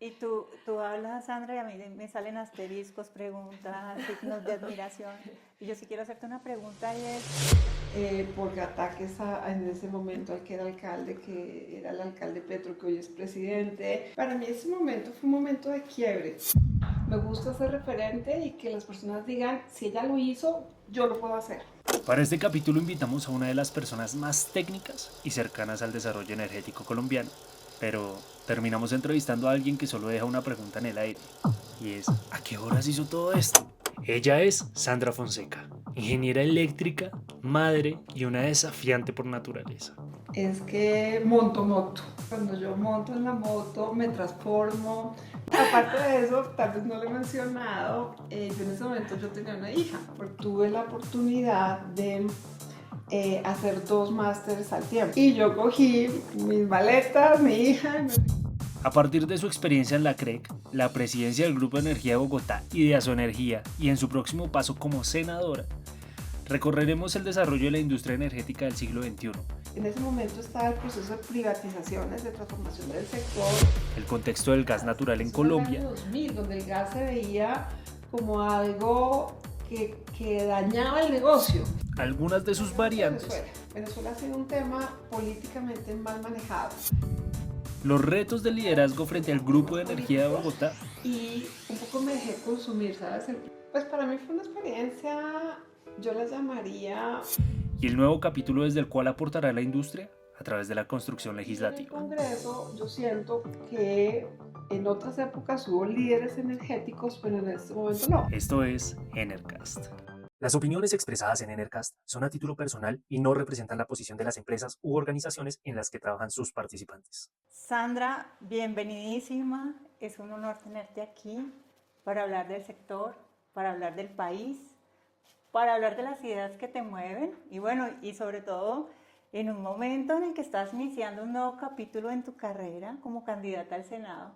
Y tú hablas, Sandra, y a mí me salen asteriscos, preguntas, signos de admiración. Y yo sí quiero hacerte una pregunta y es, Por ataques en ese momento al que era alcalde, que era el alcalde Petro, que hoy es presidente. Para mí ese momento fue un momento de quiebre. Me gusta ser referente y que las personas digan, si ella lo hizo, yo lo puedo hacer. Para este capítulo invitamos a una de las personas más técnicas y cercanas al desarrollo energético colombiano, pero terminamos entrevistando a alguien que solo deja una pregunta en el aire, y es ¿a qué horas hizo todo esto? Ella es Sandra Fonseca, ingeniera eléctrica, madre y una desafiante por naturaleza. Es que monto moto. Cuando yo monto en la moto me transformo. Aparte de eso, tal vez no lo he mencionado, yo en ese momento yo tenía una hija, porque tuve la oportunidad de hacer 2 másteres al tiempo. Y yo cogí mis maletas, mi hija, y me... A partir de su experiencia en la CREC, la presidencia del Grupo de Energía de Bogotá y de Asoenergía, y en su próximo paso como senadora, recorreremos el desarrollo de la industria energética del siglo XXI. En ese momento estaba el proceso de privatizaciones, de transformación del sector. El contexto del gas natural en Eso fue el Colombia. año 2000, donde el gas se veía como algo que dañaba el negocio. Algunas de sus variantes. Venezuela ha sido un tema políticamente mal manejado. Los retos del liderazgo frente al Grupo de Energía de Bogotá. Y un poco me dejé consumir, ¿sabes? Pues para mí fue una experiencia, yo la llamaría... Y el nuevo capítulo desde el cual aportará la industria a través de la construcción legislativa. En el Congreso yo siento que en otras épocas hubo líderes energéticos, pero en este momento no. Esto es Enercast. Las opiniones expresadas en Enercast son a título personal y no representan la posición de las empresas u organizaciones en las que trabajan sus participantes. Sandra, bienvenidísima. Es un honor tenerte aquí para hablar del sector, para hablar del país, para hablar de las ideas que te mueven y bueno, y sobre todo en un momento en el que estás iniciando un nuevo capítulo en tu carrera como candidata al Senado.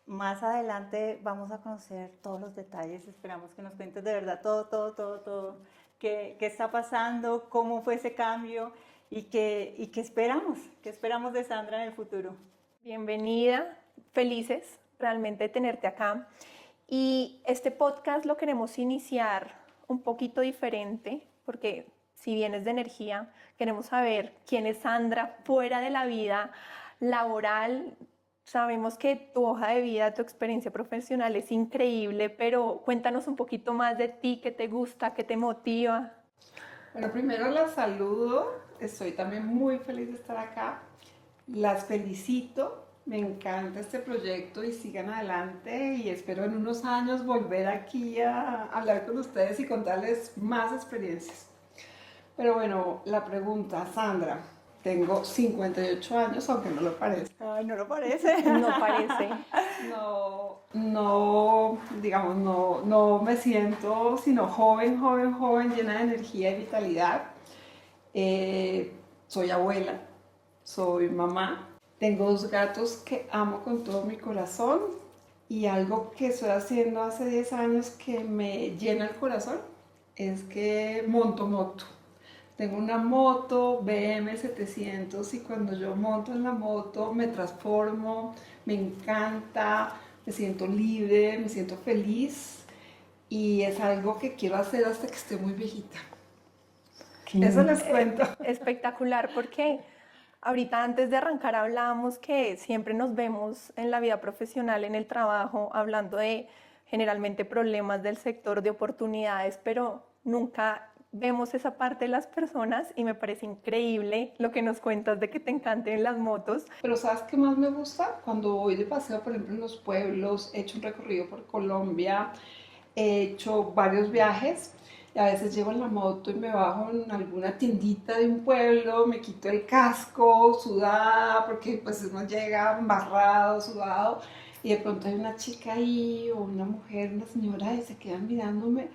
Más adelante vamos a conocer todos los detalles, esperamos que nos cuentes de verdad todo, qué está pasando, cómo fue ese cambio y qué esperamos de Sandra en el futuro. Bienvenida, felices realmente de tenerte acá. Y este podcast lo queremos iniciar un poquito diferente, porque si vienes de energía, queremos saber quién es Sandra fuera de la vida laboral. Sabemos que tu hoja de vida, tu experiencia profesional es increíble, pero cuéntanos un poquito más de ti, qué te gusta, qué te motiva. Bueno, primero las saludo, estoy también muy feliz de estar acá, las felicito, me encanta este proyecto y sigan adelante y espero en unos años volver aquí a hablar con ustedes y contarles más experiencias. Pero bueno, la pregunta, Sandra, tengo 58 años, aunque no lo parezca. Ay, no lo parece. No parece. Digamos, no me siento sino joven, llena de energía y vitalidad. Soy abuela, soy mamá, tengo 2 gatos que amo con todo mi corazón y algo que estoy haciendo hace 10 años que me llena el corazón es que monto moto. Tengo una moto BM 700 y cuando yo monto en la moto me transformo, me encanta, me siento libre, me siento feliz y es algo que quiero hacer hasta que esté muy viejita. Eso les cuento. Espectacular, porque ahorita antes de arrancar hablábamos que siempre nos vemos en la vida profesional, en el trabajo, hablando de generalmente problemas del sector, de oportunidades, pero nunca vemos esa parte de las personas y me parece increíble lo que nos cuentas de que te encanten las motos. Pero ¿sabes qué más me gusta? Cuando voy de paseo, por ejemplo, en los pueblos, he hecho un recorrido por Colombia, he hecho varios viajes y a veces llevo en la moto y me bajo en alguna tiendita de un pueblo, me quito el casco, sudada, porque pues uno llega embarrado, sudado, y de pronto hay una chica ahí o una mujer, una señora y se quedan mirándome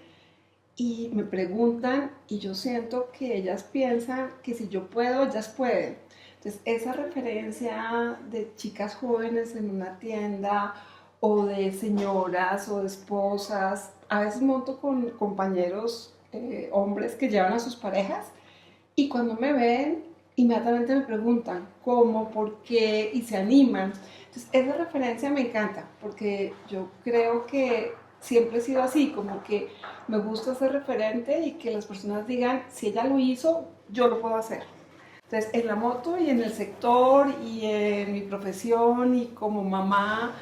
y me preguntan y yo siento que ellas piensan que si yo puedo, ellas pueden. Entonces esa referencia de chicas jóvenes en una tienda o de señoras o de esposas, a veces monto con compañeros hombres que llevan a sus parejas y cuando me ven inmediatamente me preguntan cómo, por qué y se animan. Entonces, esa referencia me encanta porque yo creo que siempre he sido así, como que me gusta ser referente y que las personas digan, si ella lo hizo, yo lo puedo hacer. Entonces, en la moto y en el sector y en mi profesión y como mamá,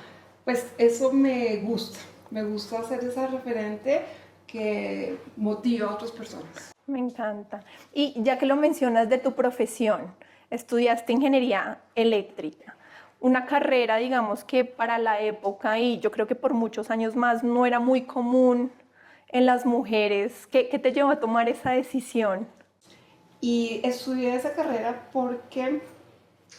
pues eso me gusta ser esa referente que motiva a otras personas. Me encanta. Y ya que lo mencionas de tu profesión, estudiaste ingeniería eléctrica, una carrera, digamos que para la época y yo creo que por muchos años más no era muy común en las mujeres. ¿Qué te llevó a tomar esa decisión? Y estudié esa carrera porque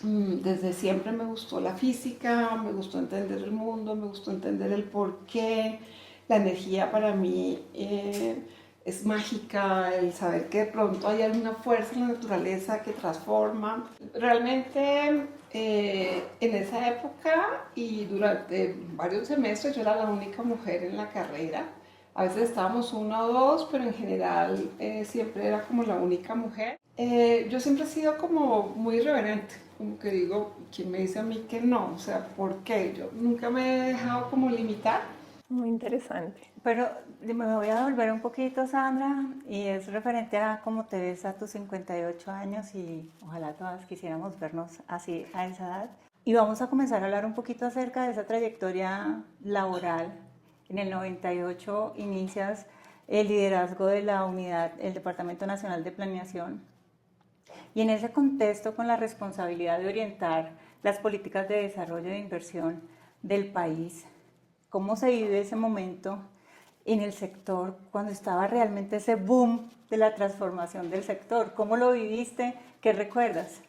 desde siempre me gustó la física, me gustó entender el mundo, me gustó entender el porqué. La energía para mí es mágica, el saber que de pronto hay alguna fuerza en la naturaleza que transforma. Realmente en esa época y durante varios semestres yo era la única mujer en la carrera. A veces estábamos una o dos, pero en general siempre era como la única mujer. Yo siempre he sido como muy irreverente, como que digo, ¿quién me dice a mí que no? O sea, ¿por qué? Yo nunca me he dejado como limitar. Muy interesante. Pero me voy a volver un poquito, Sandra, y es referente a cómo te ves a tus 58 años y ojalá todas quisiéramos vernos así a esa edad. Y vamos a comenzar a hablar un poquito acerca de esa trayectoria laboral. En el 98 inicias el liderazgo de la unidad, el Departamento Nacional de Planeación. Y en ese contexto, con la responsabilidad de orientar las políticas de desarrollo e inversión del país, ¿cómo se vive ese momento en el sector cuando estaba realmente ese boom de la transformación del sector? ¿Cómo lo viviste? ¿Qué recuerdas?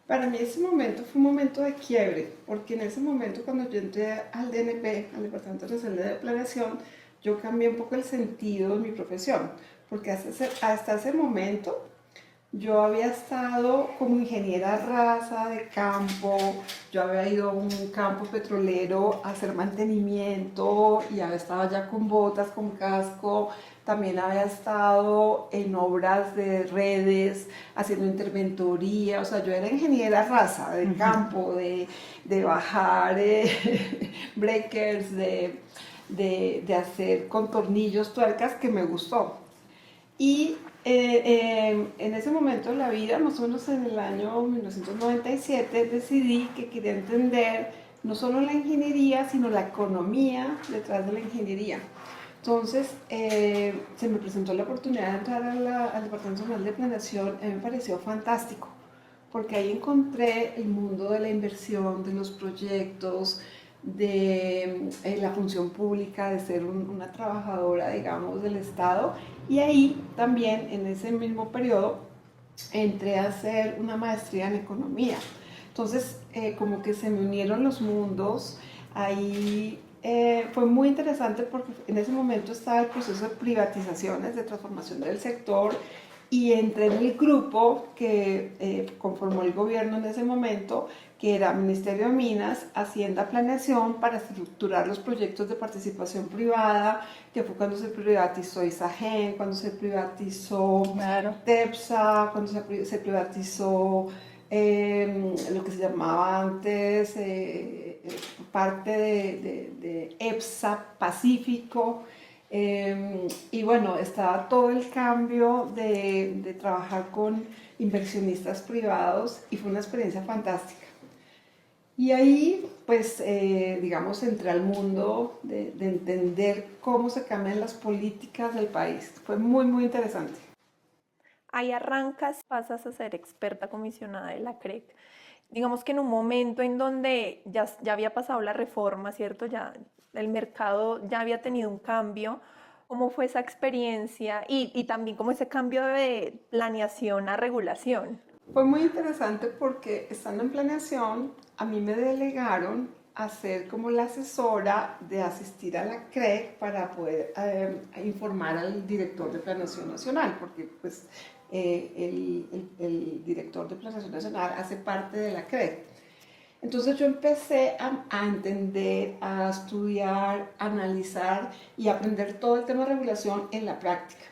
Para mí ese momento fue un momento de quiebre, porque en ese momento cuando yo entré al DNP, al Departamento Nacional de Planeación, yo cambié un poco el sentido de mi profesión, porque hasta ese momento yo había estado como ingeniera rasa de campo, yo había ido a un campo petrolero a hacer mantenimiento y había estado ya con botas, con casco, también había estado en obras de redes, haciendo interventoría, o sea, yo era ingeniera rasa de campo, de bajar breakers, de hacer con tornillos, tuercas, que me gustó. Y en ese momento de la vida, más o menos en el año 1997, decidí que quería entender no solo la ingeniería, sino la economía detrás de la ingeniería. Entonces, se me presentó la oportunidad de entrar al Departamento Nacional de Planeación. A mí me pareció fantástico, porque ahí encontré el mundo de la inversión, de los proyectos, de la función pública, de ser una trabajadora, digamos, del Estado. Y ahí también, en ese mismo periodo, entré a hacer una maestría en economía. Entonces, como que se me unieron los mundos. Ahí fue muy interesante porque en ese momento estaba el proceso de privatizaciones, de transformación del sector, y entré en el grupo que conformó el gobierno en ese momento, que era Ministerio de Minas, Hacienda, Planeación, para estructurar los proyectos de participación privada, que fue cuando se privatizó Isagen, cuando se privatizó TEPSA, cuando se privatizó lo que se llamaba antes parte de EPSA Pacífico. Y bueno, estaba todo el cambio de trabajar con inversionistas privados y fue una experiencia fantástica. Y ahí, pues, digamos, entré al mundo de entender cómo se cambian las políticas del país. Fue muy, muy interesante. Ahí arrancas, pasas a ser experta comisionada de la CREC. Digamos que en un momento en donde ya había pasado la reforma, ¿cierto? Ya el mercado ya había tenido un cambio. ¿Cómo fue esa experiencia y también cómo ese cambio de planeación a regulación? Fue muy interesante porque estando en planeación, a mí me delegaron a ser como la asesora de asistir a la CREC para poder informar al director de Planeación Nacional, porque pues el director de Planeación Nacional hace parte de la CREC. Entonces yo empecé a entender, a estudiar, a analizar y a aprender todo el tema de regulación en la práctica.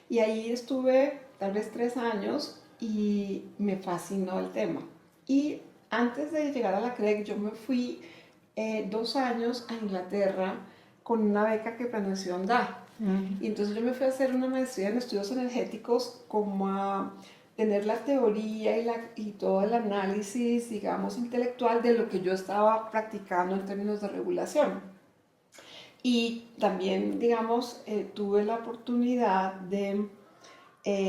Y ahí estuve tal vez 3 años y me fascinó el tema. Y antes de llegar a la CREC, yo me fui 2 años a Inglaterra con una beca que Planación da. Y entonces yo me fui a hacer una maestría en estudios energéticos, como a tener la teoría y todo el análisis, digamos, intelectual de lo que yo estaba practicando en términos de regulación. Y también, digamos, tuve la oportunidad de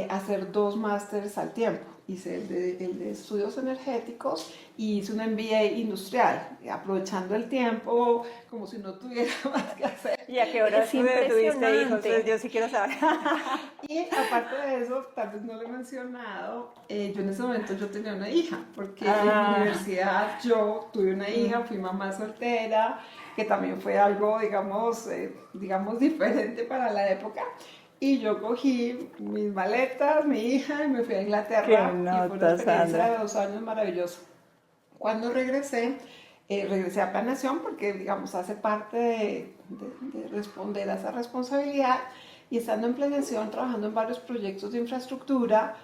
hacer 2 másteres al tiempo. Hice el de estudios energéticos y hice un MBA industrial, aprovechando el tiempo como si no tuviera más que hacer. ¿Y a qué hora Es tuviste hijos? impresionante. Yo sí quiero saber. Y aparte de eso, tal vez no lo he mencionado, yo en ese momento yo tenía una hija, porque en la universidad yo tuve una hija, fui mamá soltera, que también fue algo, digamos, diferente para la época. Y yo cogí mis maletas, mi hija, y me fui a Inglaterra. Qué Y fue una nota, experiencia Sandra. de 2 años maravillosa. Cuando regresé, regresé a Planación porque, digamos, hace parte de responder a esa responsabilidad. Y estando en Planación, trabajando en varios proyectos de infraestructura,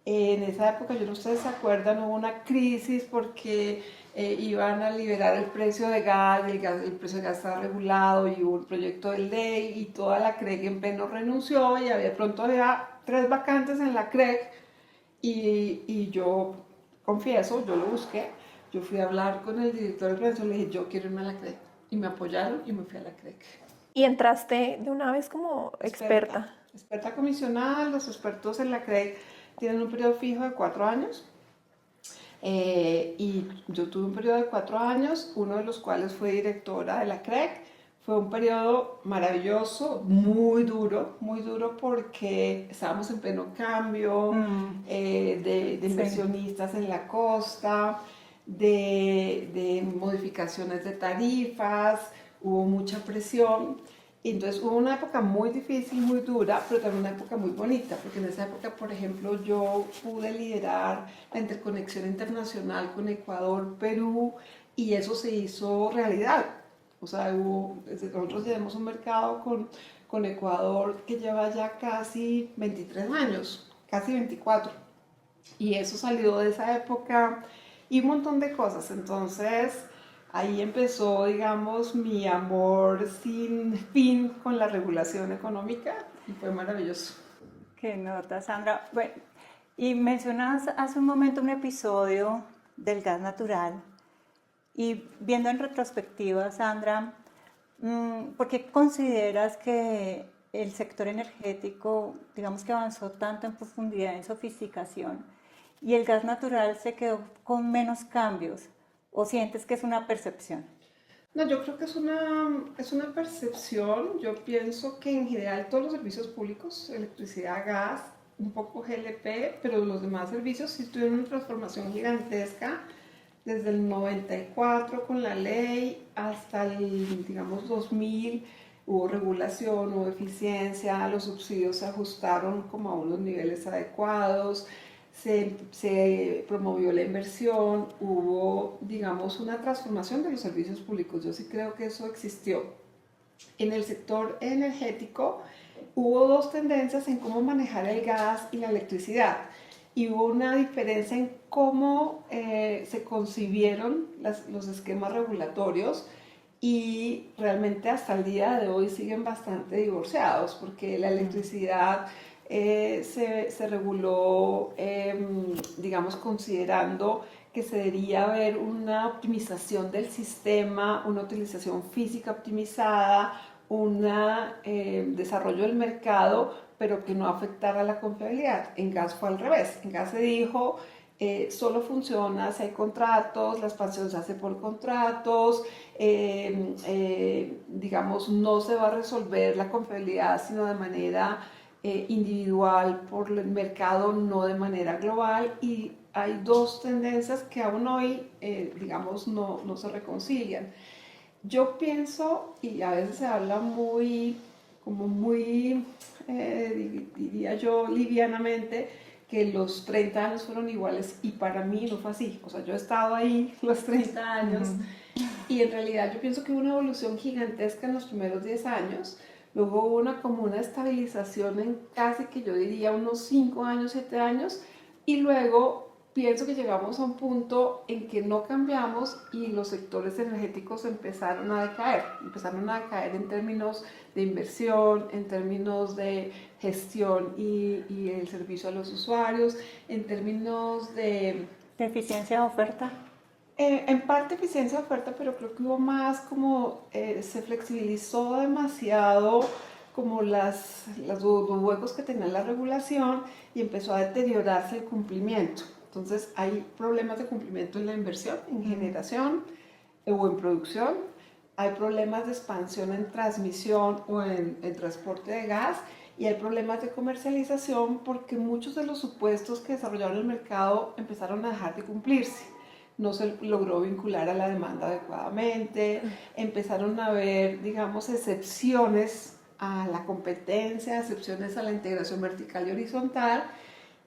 en esa época, yo no sé si ustedes se acuerdan, hubo una crisis porque iban a liberar el precio de gas, el precio de gas estaba regulado y hubo un proyecto de ley y toda la CREG en pleno renunció y de pronto había 3 vacantes en la CREG y yo confieso, yo lo busqué, yo fui a hablar con el director de prevención y le dije, yo quiero irme a la CREG y me apoyaron y me fui a la CREG. Y entraste de una vez como experta. Experta comisionada, los expertos en la CREG tienen un periodo fijo de 4 años. Y yo tuve un periodo de 4 años, uno de los cuales fue directora de la CREC. Fue un periodo maravilloso, muy duro porque estábamos en pleno cambio de inversionistas en la costa, de modificaciones de tarifas, hubo mucha presión. Y entonces hubo una época muy difícil, muy dura, pero también una época muy bonita, porque en esa época, por ejemplo, yo pude liderar la interconexión internacional con Ecuador, Perú, y eso se hizo realidad. O sea, nosotros tenemos un mercado con Ecuador que lleva ya casi 23 años, casi 24. Y eso salió de esa época y un montón de cosas. Entonces, ahí empezó, digamos, mi amor sin fin con la regulación económica y fue maravilloso. Qué nota, Sandra. Bueno, y mencionas hace un momento un episodio del gas natural y viendo en retrospectiva, Sandra, ¿por qué consideras que el sector energético, digamos que avanzó tanto en profundidad, en sofisticación, y el gas natural se quedó con menos cambios? ¿O sientes que es una percepción? No, yo creo que es una percepción. Yo pienso que en general todos los servicios públicos, electricidad, gas, un poco GLP, pero los demás servicios sí tuvieron una transformación gigantesca desde el 94 con la ley hasta el, digamos, 2000. Hubo regulación, hubo eficiencia, los subsidios se ajustaron como a unos niveles adecuados. Se promovió la inversión, hubo, digamos, una transformación de los servicios públicos. Yo sí creo que eso existió. En el sector energético hubo 2 tendencias en cómo manejar el gas y la electricidad. Y hubo una diferencia en cómo se concibieron los esquemas regulatorios y realmente hasta el día de hoy siguen bastante divorciados porque la electricidad se reguló, digamos, considerando que se debería haber una optimización del sistema, una utilización física optimizada, un desarrollo del mercado, pero que no afectara la confiabilidad. En gas fue al revés. En gas se dijo, solo funciona si hay contratos, la expansión se hace por contratos, digamos, no se va a resolver la confiabilidad sino de manera individual por el mercado, no de manera global, y hay 2 tendencias que aún hoy, digamos, no se reconcilian. Yo pienso, y a veces se habla muy, diría yo, livianamente, que los 30 años fueron iguales, y para mí no fue así. O sea, yo he estado ahí los 30 años, y en realidad yo pienso que hubo una evolución gigantesca en los primeros 10 años. Luego hubo como una estabilización en casi que yo diría unos 5 años, 7 años, Y luego pienso que llegamos a un punto en que no cambiamos y los sectores energéticos empezaron a decaer en términos de inversión, en términos de gestión y el servicio a los usuarios, en términos de... ¿De eficiencia de oferta? En parte eficiencia de oferta, pero creo que hubo más como se flexibilizó demasiado como los huecos que tenía la regulación y empezó a deteriorarse el cumplimiento. Entonces hay problemas de cumplimiento en la inversión, en generación o en producción. Hay problemas de expansión en transmisión o en transporte de gas y hay problemas de comercialización porque muchos de los supuestos que desarrollaron el mercado empezaron a dejar de cumplirse. No se logró vincular a la demanda adecuadamente, empezaron a haber, digamos, excepciones a la competencia, excepciones a la integración vertical y horizontal,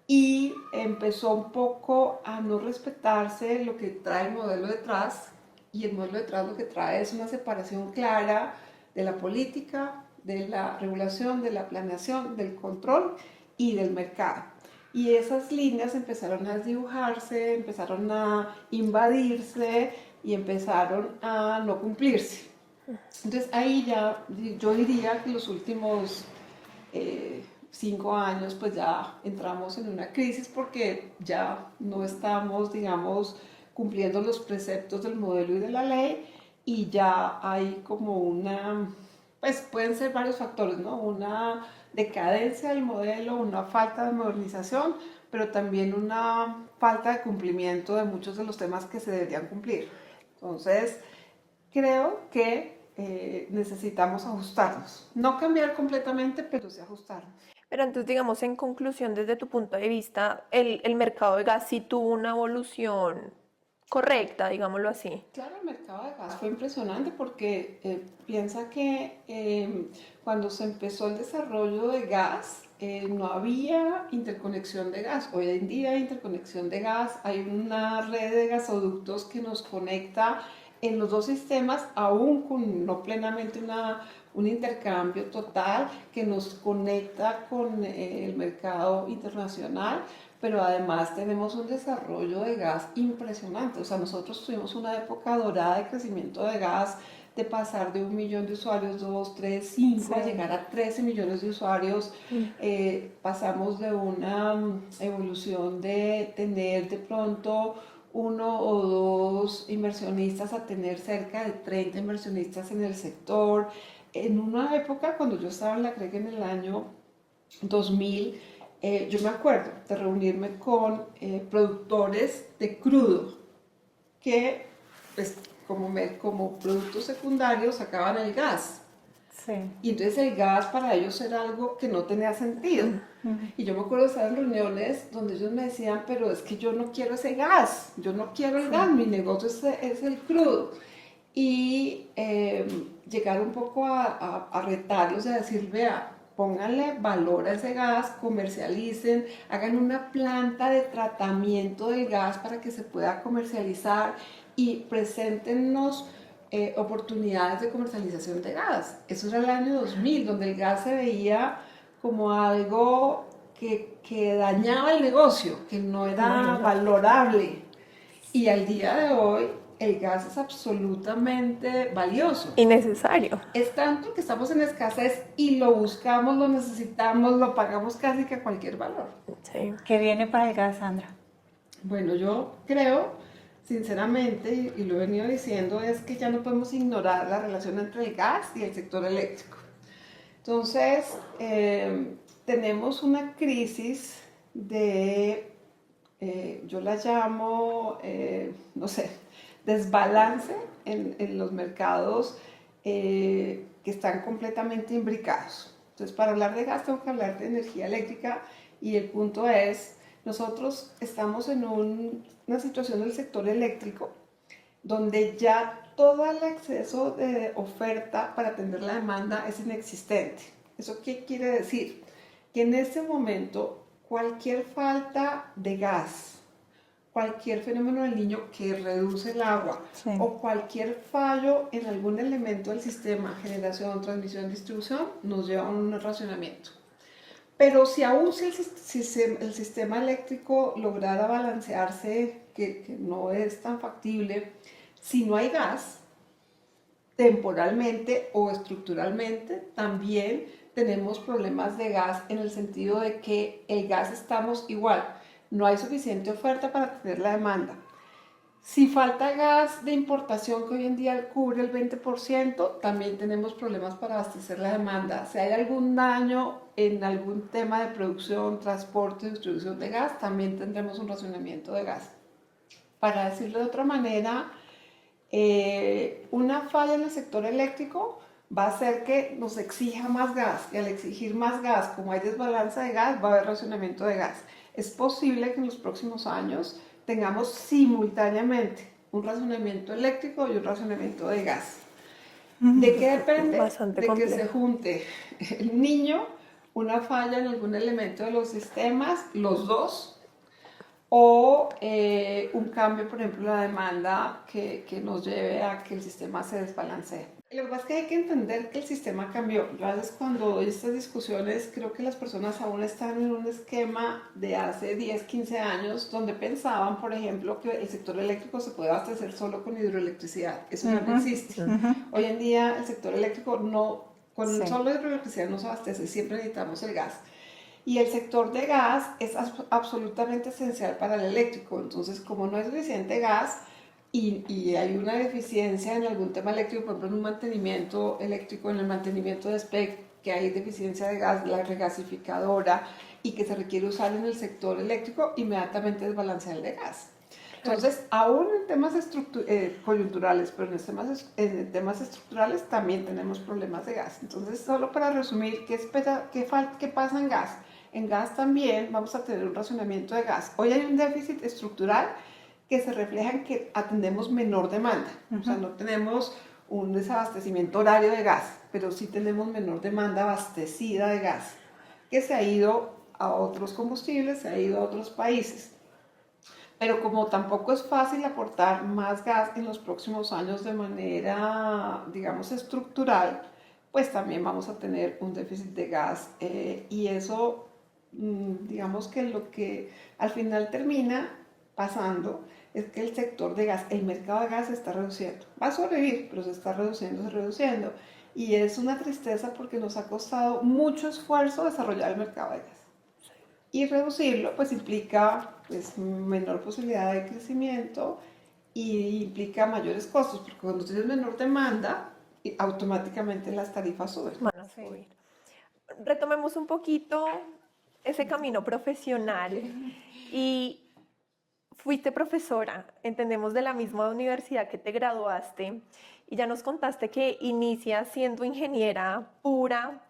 y empezó un poco a no respetarse lo que trae el modelo detrás, y el modelo detrás lo que trae es una separación clara de la política, de la regulación, de la planeación, del control y del mercado. Y esas líneas empezaron a desdibujarse, empezaron a invadirse y empezaron a no cumplirse. Entonces ahí ya yo diría que los últimos 5 años pues ya entramos en una crisis porque ya no estamos, digamos, cumpliendo los preceptos del modelo y de la ley y ya hay como una, pues pueden ser varios factores, ¿no? Una decadencia del modelo, una falta de modernización, pero también una falta de cumplimiento de muchos de los temas que se deberían cumplir. Entonces, creo que necesitamos ajustarnos. No cambiar completamente, pero sí ajustarnos. Pero entonces, digamos, en conclusión, desde tu punto de vista, el mercado de gas sí tuvo una evolución correcta, digámoslo así. Claro, el mercado de gas fue impresionante porque piensa que cuando se empezó el desarrollo de gas, no había interconexión de gas. Hoy en día hay interconexión de gas, hay una red de gasoductos que nos conecta en los dos sistemas, aún con no plenamente un intercambio total que nos conecta con el mercado internacional, pero además tenemos un desarrollo de gas impresionante. O sea, nosotros tuvimos una época dorada de crecimiento de gas, de pasar de 1 millón de usuarios, 2, 3, 5, a llegar a 13 millones de usuarios. Pasamos de una evolución de tener de pronto 1 o 2 inversionistas a tener cerca de 30 inversionistas en el sector. En una época, cuando yo estaba en la CREG en el año 2000, yo me acuerdo de reunirme con productores de crudo que, pues, como productos secundarios sacaban el gas. Sí. Y entonces el gas para ellos era algo que no tenía sentido. Y yo me acuerdo de estar en reuniones donde ellos me decían, pero es que yo no quiero ese gas, yo no quiero el gas, mi negocio es el crudo. Y llegar un poco a retarlos y a decir, vea, pónganle valor a ese gas, comercialicen, hagan una planta de tratamiento del gas para que se pueda comercializar y preséntenos oportunidades de comercialización de gas. Eso era el año 2000, donde el gas se veía como algo que dañaba el negocio, que no era valorable. Y al día de hoy, el gas es absolutamente valioso. Y necesario. Es tanto que estamos en escasez y lo buscamos, lo necesitamos, lo pagamos casi que a cualquier valor. Sí. ¿Qué viene para el gas, Sandra? Bueno, yo creo, sinceramente, y lo he venido diciendo, es que ya no podemos ignorar la relación entre el gas y el sector eléctrico. Entonces, tenemos una crisis de, yo la llamo, no sé, desbalance en los mercados que están completamente imbricados. Entonces, para hablar de gas tengo que hablar de energía eléctrica y el punto es, nosotros estamos en una situación del sector eléctrico donde ya todo el exceso de oferta para atender la demanda es inexistente. ¿Eso qué quiere decir? Que en este momento cualquier falta de gas, cualquier fenómeno del Niño que reduce el agua o cualquier fallo en algún elemento del sistema, generación, transmisión, distribución, nos lleva a un racionamiento. Pero si aún el sistema eléctrico lograra balancearse, que no es tan factible, si no hay gas, temporalmente o estructuralmente, también tenemos problemas de gas en el sentido de que el gas estamos igual, no hay suficiente oferta para tener la demanda. Si falta gas de importación que hoy en día cubre el 20%, también tenemos problemas para abastecer la demanda. Si hay algún daño en algún tema de producción, transporte, distribución de gas, también tendremos un racionamiento de gas. Para decirlo de otra manera, una falla en el sector eléctrico va a hacer que nos exija más gas, y al exigir más gas, como hay desbalance de gas, va a haber racionamiento de gas. Es posible que en los próximos años tengamos simultáneamente un racionamiento eléctrico y un racionamiento de gas. ¿De qué depende? Bastante de complejo. que se junte el niño, una falla en algún elemento de los sistemas, los dos, o un cambio, por ejemplo, en la demanda que nos lleve a que el sistema se desbalancee. Lo que pasa es que hay que entender que el sistema cambió. Yo a veces cuando doy estas discusiones creo que las personas aún están en un esquema de hace 10, 15 años donde pensaban, por ejemplo, que el sector eléctrico se puede abastecer solo con hidroelectricidad. Eso ya no existe. Hoy en día el sector eléctrico con solo hidroelectricidad no se abastece, siempre necesitamos el gas. Y el sector de gas es absolutamente esencial para el eléctrico. Entonces, como no hay suficiente gas y hay una deficiencia en algún tema eléctrico, por ejemplo, en un mantenimiento eléctrico, en el mantenimiento de SPEC, que hay deficiencia de gas, la regasificadora, y que se requiere usar en el sector eléctrico, inmediatamente desbalancear el de gas. Entonces, aún en temas coyunturales, pero en temas estructurales también tenemos problemas de gas. Entonces, solo para resumir, ¿qué pasa en gas? En gas también vamos a tener un racionamiento de gas. Hoy hay un déficit estructural que se refleja en que atendemos menor demanda. O sea, no tenemos un desabastecimiento horario de gas, pero sí tenemos menor demanda abastecida de gas, que se ha ido a otros combustibles, se ha ido a otros países. Pero como tampoco es fácil aportar más gas en los próximos años de manera, digamos, estructural, pues también vamos a tener un déficit de gas y eso, digamos que lo que al final termina pasando es que el sector de gas, el mercado de gas se está reduciendo. Va a sobrevivir, pero se está reduciendo. Y es una tristeza porque nos ha costado mucho esfuerzo desarrollar el mercado de gas. Y reducirlo pues implica pues, menor posibilidad de crecimiento y implica mayores costos, porque cuando tienes menor demanda, automáticamente las tarifas suben. Van a subir. Retomemos un poquito ese camino profesional y fuiste profesora, entendemos de la misma universidad que te graduaste y ya nos contaste que inicias siendo ingeniera pura,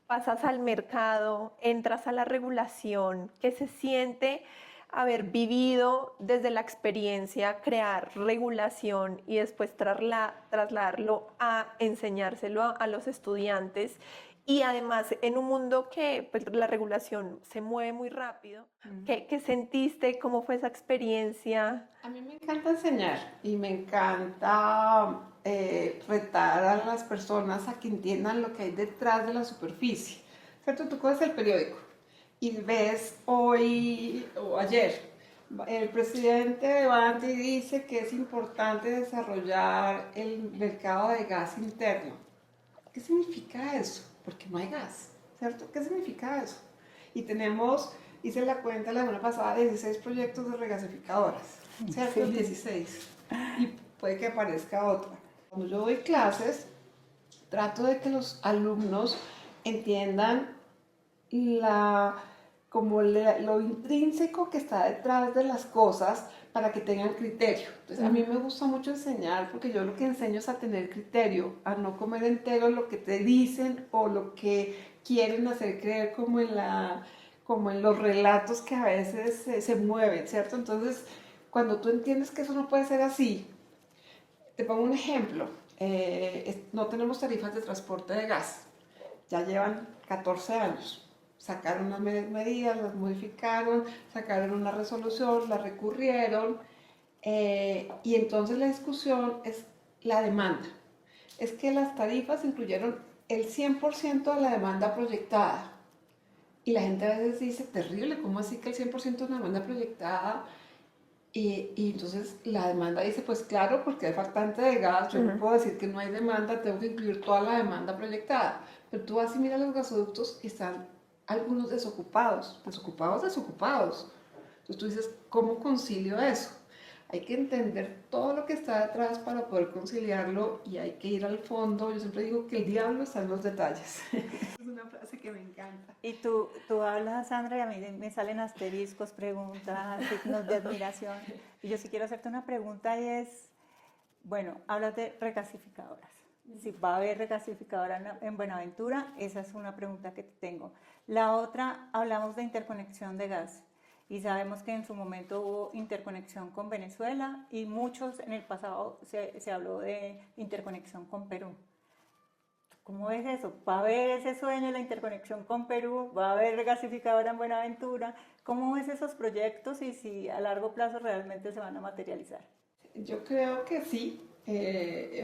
pasas al mercado, entras a la regulación, ¿qué se siente haber vivido desde la experiencia, crear regulación y después trasladarlo a enseñárselo a los estudiantes? Y además en un mundo que pues, la regulación se mueve muy rápido, ¿qué sentiste? ¿Cómo fue esa experiencia? A mí me encanta enseñar y me encanta retar a las personas a que entiendan lo que hay detrás de la superficie. ¿Cierto? Tú coges el periódico y ves hoy o ayer, el presidente debate y dice que es importante desarrollar el mercado de gas interno. ¿Qué significa eso? Porque no hay gas, ¿cierto? ¿Qué significa eso? Y hice la cuenta la semana pasada, 16 proyectos de regasificadoras, ¿cierto? Sí. 16. Y puede que aparezca otra. Cuando yo doy clases, trato de que los alumnos entiendan lo intrínseco que está detrás de las cosas para que tengan criterio. Entonces, a mí me gusta mucho enseñar porque yo lo que enseño es a tener criterio, a no comer entero lo que te dicen o lo que quieren hacer creer como en los relatos que a veces se mueven, ¿cierto? Entonces, cuando tú entiendes que eso no puede ser así, te pongo un ejemplo. No tenemos tarifas de transporte de gas. Ya llevan 14 años. Sacaron unas medidas, las modificaron, sacaron una resolución, la recurrieron y entonces la discusión es la demanda. Es que las tarifas incluyeron el 100% de la demanda proyectada Y la gente a veces dice, terrible, ¿cómo así que el 100% es una demanda proyectada? Y entonces la demanda dice, pues claro, porque hay faltante de gas, yo no puedo decir que no hay demanda, tengo que incluir toda la demanda proyectada. Pero tú vas y miras los gasoductos y están algunos desocupados. Entonces tú dices, ¿cómo concilio eso? Hay que entender todo lo que está detrás para poder conciliarlo y hay que ir al fondo. Yo siempre digo que el diablo está en los detalles. Es una frase que me encanta. Y tú hablas, Sandra, y a mí me salen asteriscos, preguntas, signos de admiración. Y yo sí quiero hacerte una pregunta y es, bueno, hablas de regasificadoras. Si va a haber regasificadora en Buenaventura, esa es una pregunta que tengo. La otra, hablamos de interconexión de gas. Y sabemos que en su momento hubo interconexión con Venezuela y muchos en el pasado se habló de interconexión con Perú. ¿Cómo ves eso? ¿Va a haber ese sueño de la interconexión con Perú? ¿Va a haber regasificadora en Buenaventura? ¿Cómo ves esos proyectos y si a largo plazo realmente se van a materializar? Yo creo que sí,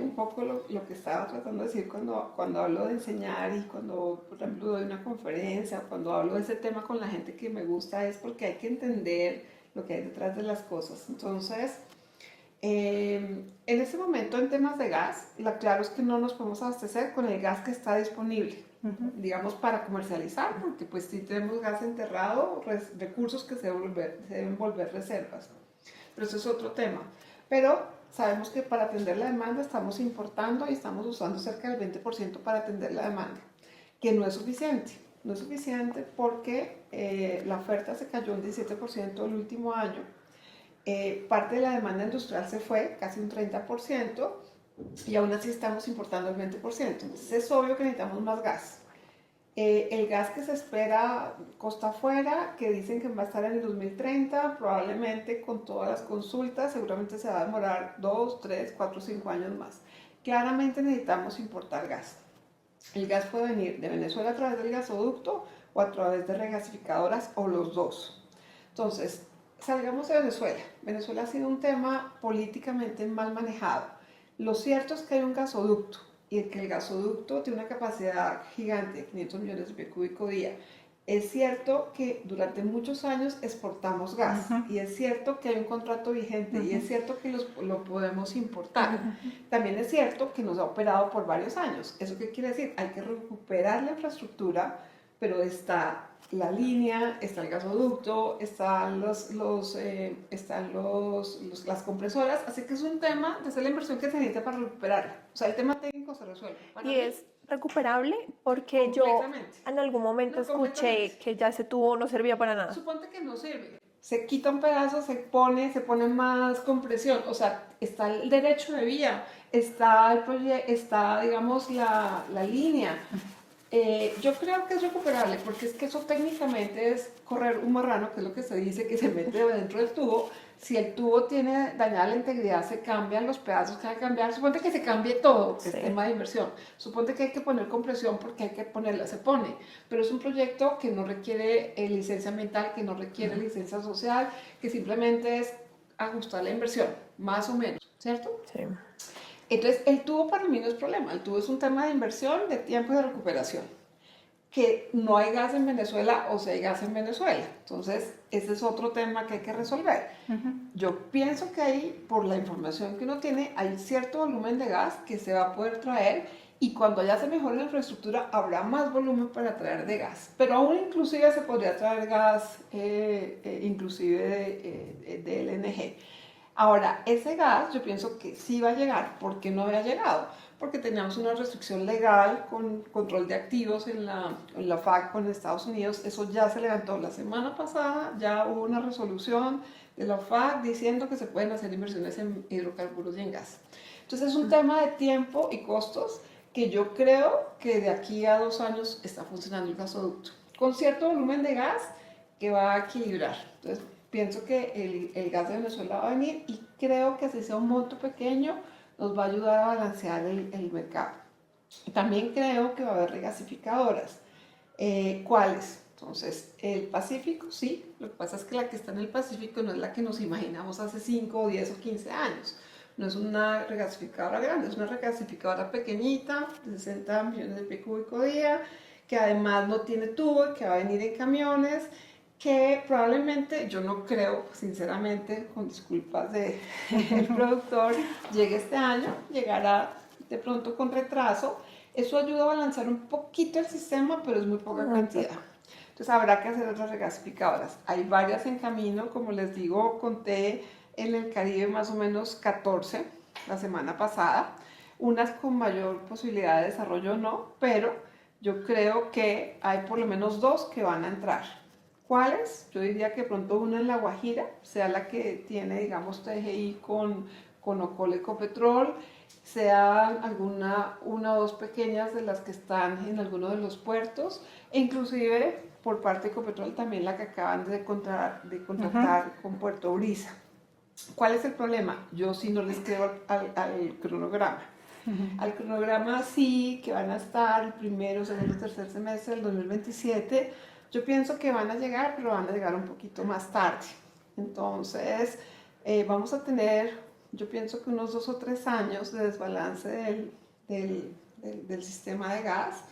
un poco lo que estaba tratando de decir cuando hablo de enseñar y cuando, por ejemplo, doy una conferencia, cuando hablo de ese tema con la gente que me gusta, es porque hay que entender lo que hay detrás de las cosas. Entonces, en ese momento en temas de gas, claro es que no nos podemos abastecer con el gas que está disponible, digamos, para comercializar, porque pues si tenemos gas enterrado, recursos que se deben volver reservas. Pero eso es otro tema. Pero sabemos que para atender la demanda estamos importando y estamos usando cerca del 20% para atender la demanda, que no es suficiente. No es suficiente porque la oferta se cayó un 17% el último año. Parte de la demanda industrial se fue, casi un 30%, y aún así estamos importando el 20%. Entonces es obvio que necesitamos más gas. El gas que se espera costa afuera, que dicen que va a estar en el 2030, probablemente con todas las consultas, seguramente se va a demorar 2, 3, 4, 5 años más. Claramente necesitamos importar gas. El gas puede venir de Venezuela a través del gasoducto o a través de regasificadoras o los dos. Entonces, salgamos de Venezuela. Venezuela ha sido un tema políticamente mal manejado. Lo cierto es que hay un gasoducto y que el gasoducto tiene una capacidad gigante de 500 millones de pies cúbicos día. Es cierto que durante muchos años exportamos gas y es cierto que hay un contrato vigente y es cierto que lo podemos importar. También es cierto que nos ha operado por varios años. ¿Eso qué quiere decir? Hay que recuperar la infraestructura, pero está la línea, está el gasoducto, están las compresoras, así que es un tema de hacer la inversión que se necesita para recuperarla. O sea, el tema técnico se resuelve. Y es recuperable porque yo en algún momento escuché que ya ese tubo no servía para nada. Suponte que no sirve. Se quita un pedazo, se pone más compresión, o sea, está el derecho de vía, está digamos, la línea. Yo creo que es recuperable porque es que eso técnicamente es correr un marrano, que es lo que se dice que se mete dentro del tubo. Si el tubo tiene dañada la integridad, se cambian los pedazos que hay que cambiar. Suponte que se cambie todo, que es tema de inversión. Suponte que hay que poner compresión porque hay que ponerla, se pone. Pero es un proyecto que no requiere licencia ambiental, que no requiere licencia social, que simplemente es ajustar la inversión, más o menos, ¿cierto? Sí. Entonces, el tubo para mí no es problema, el tubo es un tema de inversión, de tiempo y de recuperación. Que no hay gas en Venezuela o si hay gas en Venezuela. Entonces, ese es otro tema que hay que resolver. Yo pienso que ahí, por la información que uno tiene, hay cierto volumen de gas que se va a poder traer y cuando ya se mejore la infraestructura habrá más volumen para traer de gas. Pero aún inclusive se podría traer gas, inclusive de LNG. Ahora, ese gas yo pienso que sí va a llegar. ¿Por qué no había llegado? Porque teníamos una restricción legal con control de activos en la FAC con Estados Unidos. Eso ya se levantó la semana pasada, ya hubo una resolución de la FAC diciendo que se pueden hacer inversiones en hidrocarburos y en gas. Entonces es un tema de tiempo y costos que yo creo que de aquí a 2 años está funcionando el gasoducto, con cierto volumen de gas que va a equilibrar. Entonces, pienso que el gas de Venezuela va a venir y creo que si sea un monto pequeño nos va a ayudar a balancear el mercado. También creo que va a haber regasificadoras. ¿Cuáles? Entonces, el Pacífico, sí. Lo que pasa es que la que está en el Pacífico no es la que nos imaginamos hace 5, 10 o 15 años. No es una regasificadora grande, es una regasificadora pequeñita, de 60 millones de pies cúbicos día, que además no tiene tubo y que va a venir en camiones, que probablemente, yo no creo, sinceramente, con disculpas del productor, llegue este año, llegará de pronto con retraso. Eso ayuda a balancear un poquito el sistema, pero es muy poca cantidad. Entonces habrá que hacer otras regasificadoras. Hay varias en camino, como les digo, conté en el Caribe más o menos 14 la semana pasada. Unas con mayor posibilidad de desarrollo no, pero yo creo que hay por lo menos 2 que van a entrar. ¿Cuáles? Yo diría que pronto una en La Guajira, sea la que tiene, digamos, TGI con Ocol Ecopetrol, sea una o 2 pequeñas de las que están en alguno de los puertos, e inclusive por parte de Ecopetrol también la que acaban de contratar con Puerto Brisa. ¿Cuál es el problema? Yo sí no les creo al cronograma. Al cronograma sí, que van a estar el primero, segundo, tercer semestre del 2027. Yo pienso que van a llegar, pero van a llegar un poquito más tarde. Entonces, vamos a tener, yo pienso que unos 2 o 3 años de desbalance del sistema de gas.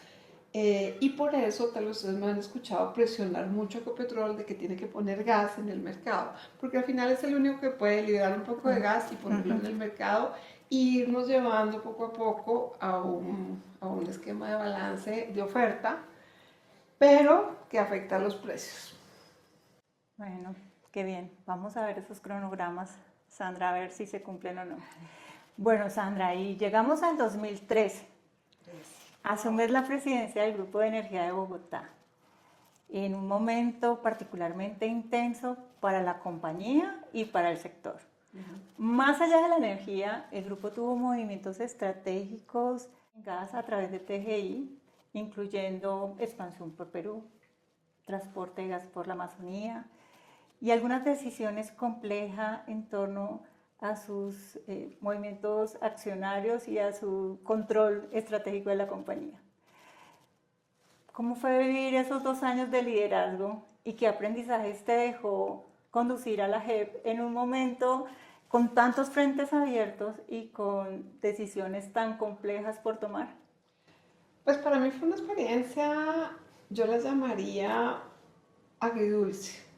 Y por eso tal vez ustedes me han escuchado presionar mucho a Ecopetrol de que tiene que poner gas en el mercado, porque al final es el único que puede liberar un poco de gas y ponerlo en el mercado e irnos llevando poco a poco a un esquema de balance de oferta, pero que afecta a los precios. Bueno, qué bien. Vamos a ver esos cronogramas, Sandra, a ver si se cumplen o no. Bueno, Sandra, y llegamos al 2013. Asumes la presidencia del Grupo de Energía de Bogotá, en un momento particularmente intenso para la compañía y para el sector. Más allá de la energía, el grupo tuvo movimientos estratégicos en gas a través de TGI, incluyendo expansión por Perú, transporte de gas por la Amazonía y algunas decisiones complejas en torno a sus movimientos accionarios y a su control estratégico de la compañía. ¿Cómo fue vivir esos 2 años de liderazgo y qué aprendizajes te dejó conducir a la JEP en un momento con tantos frentes abiertos y con decisiones tan complejas por tomar? Pues para mí fue una experiencia, yo la llamaría agridulce.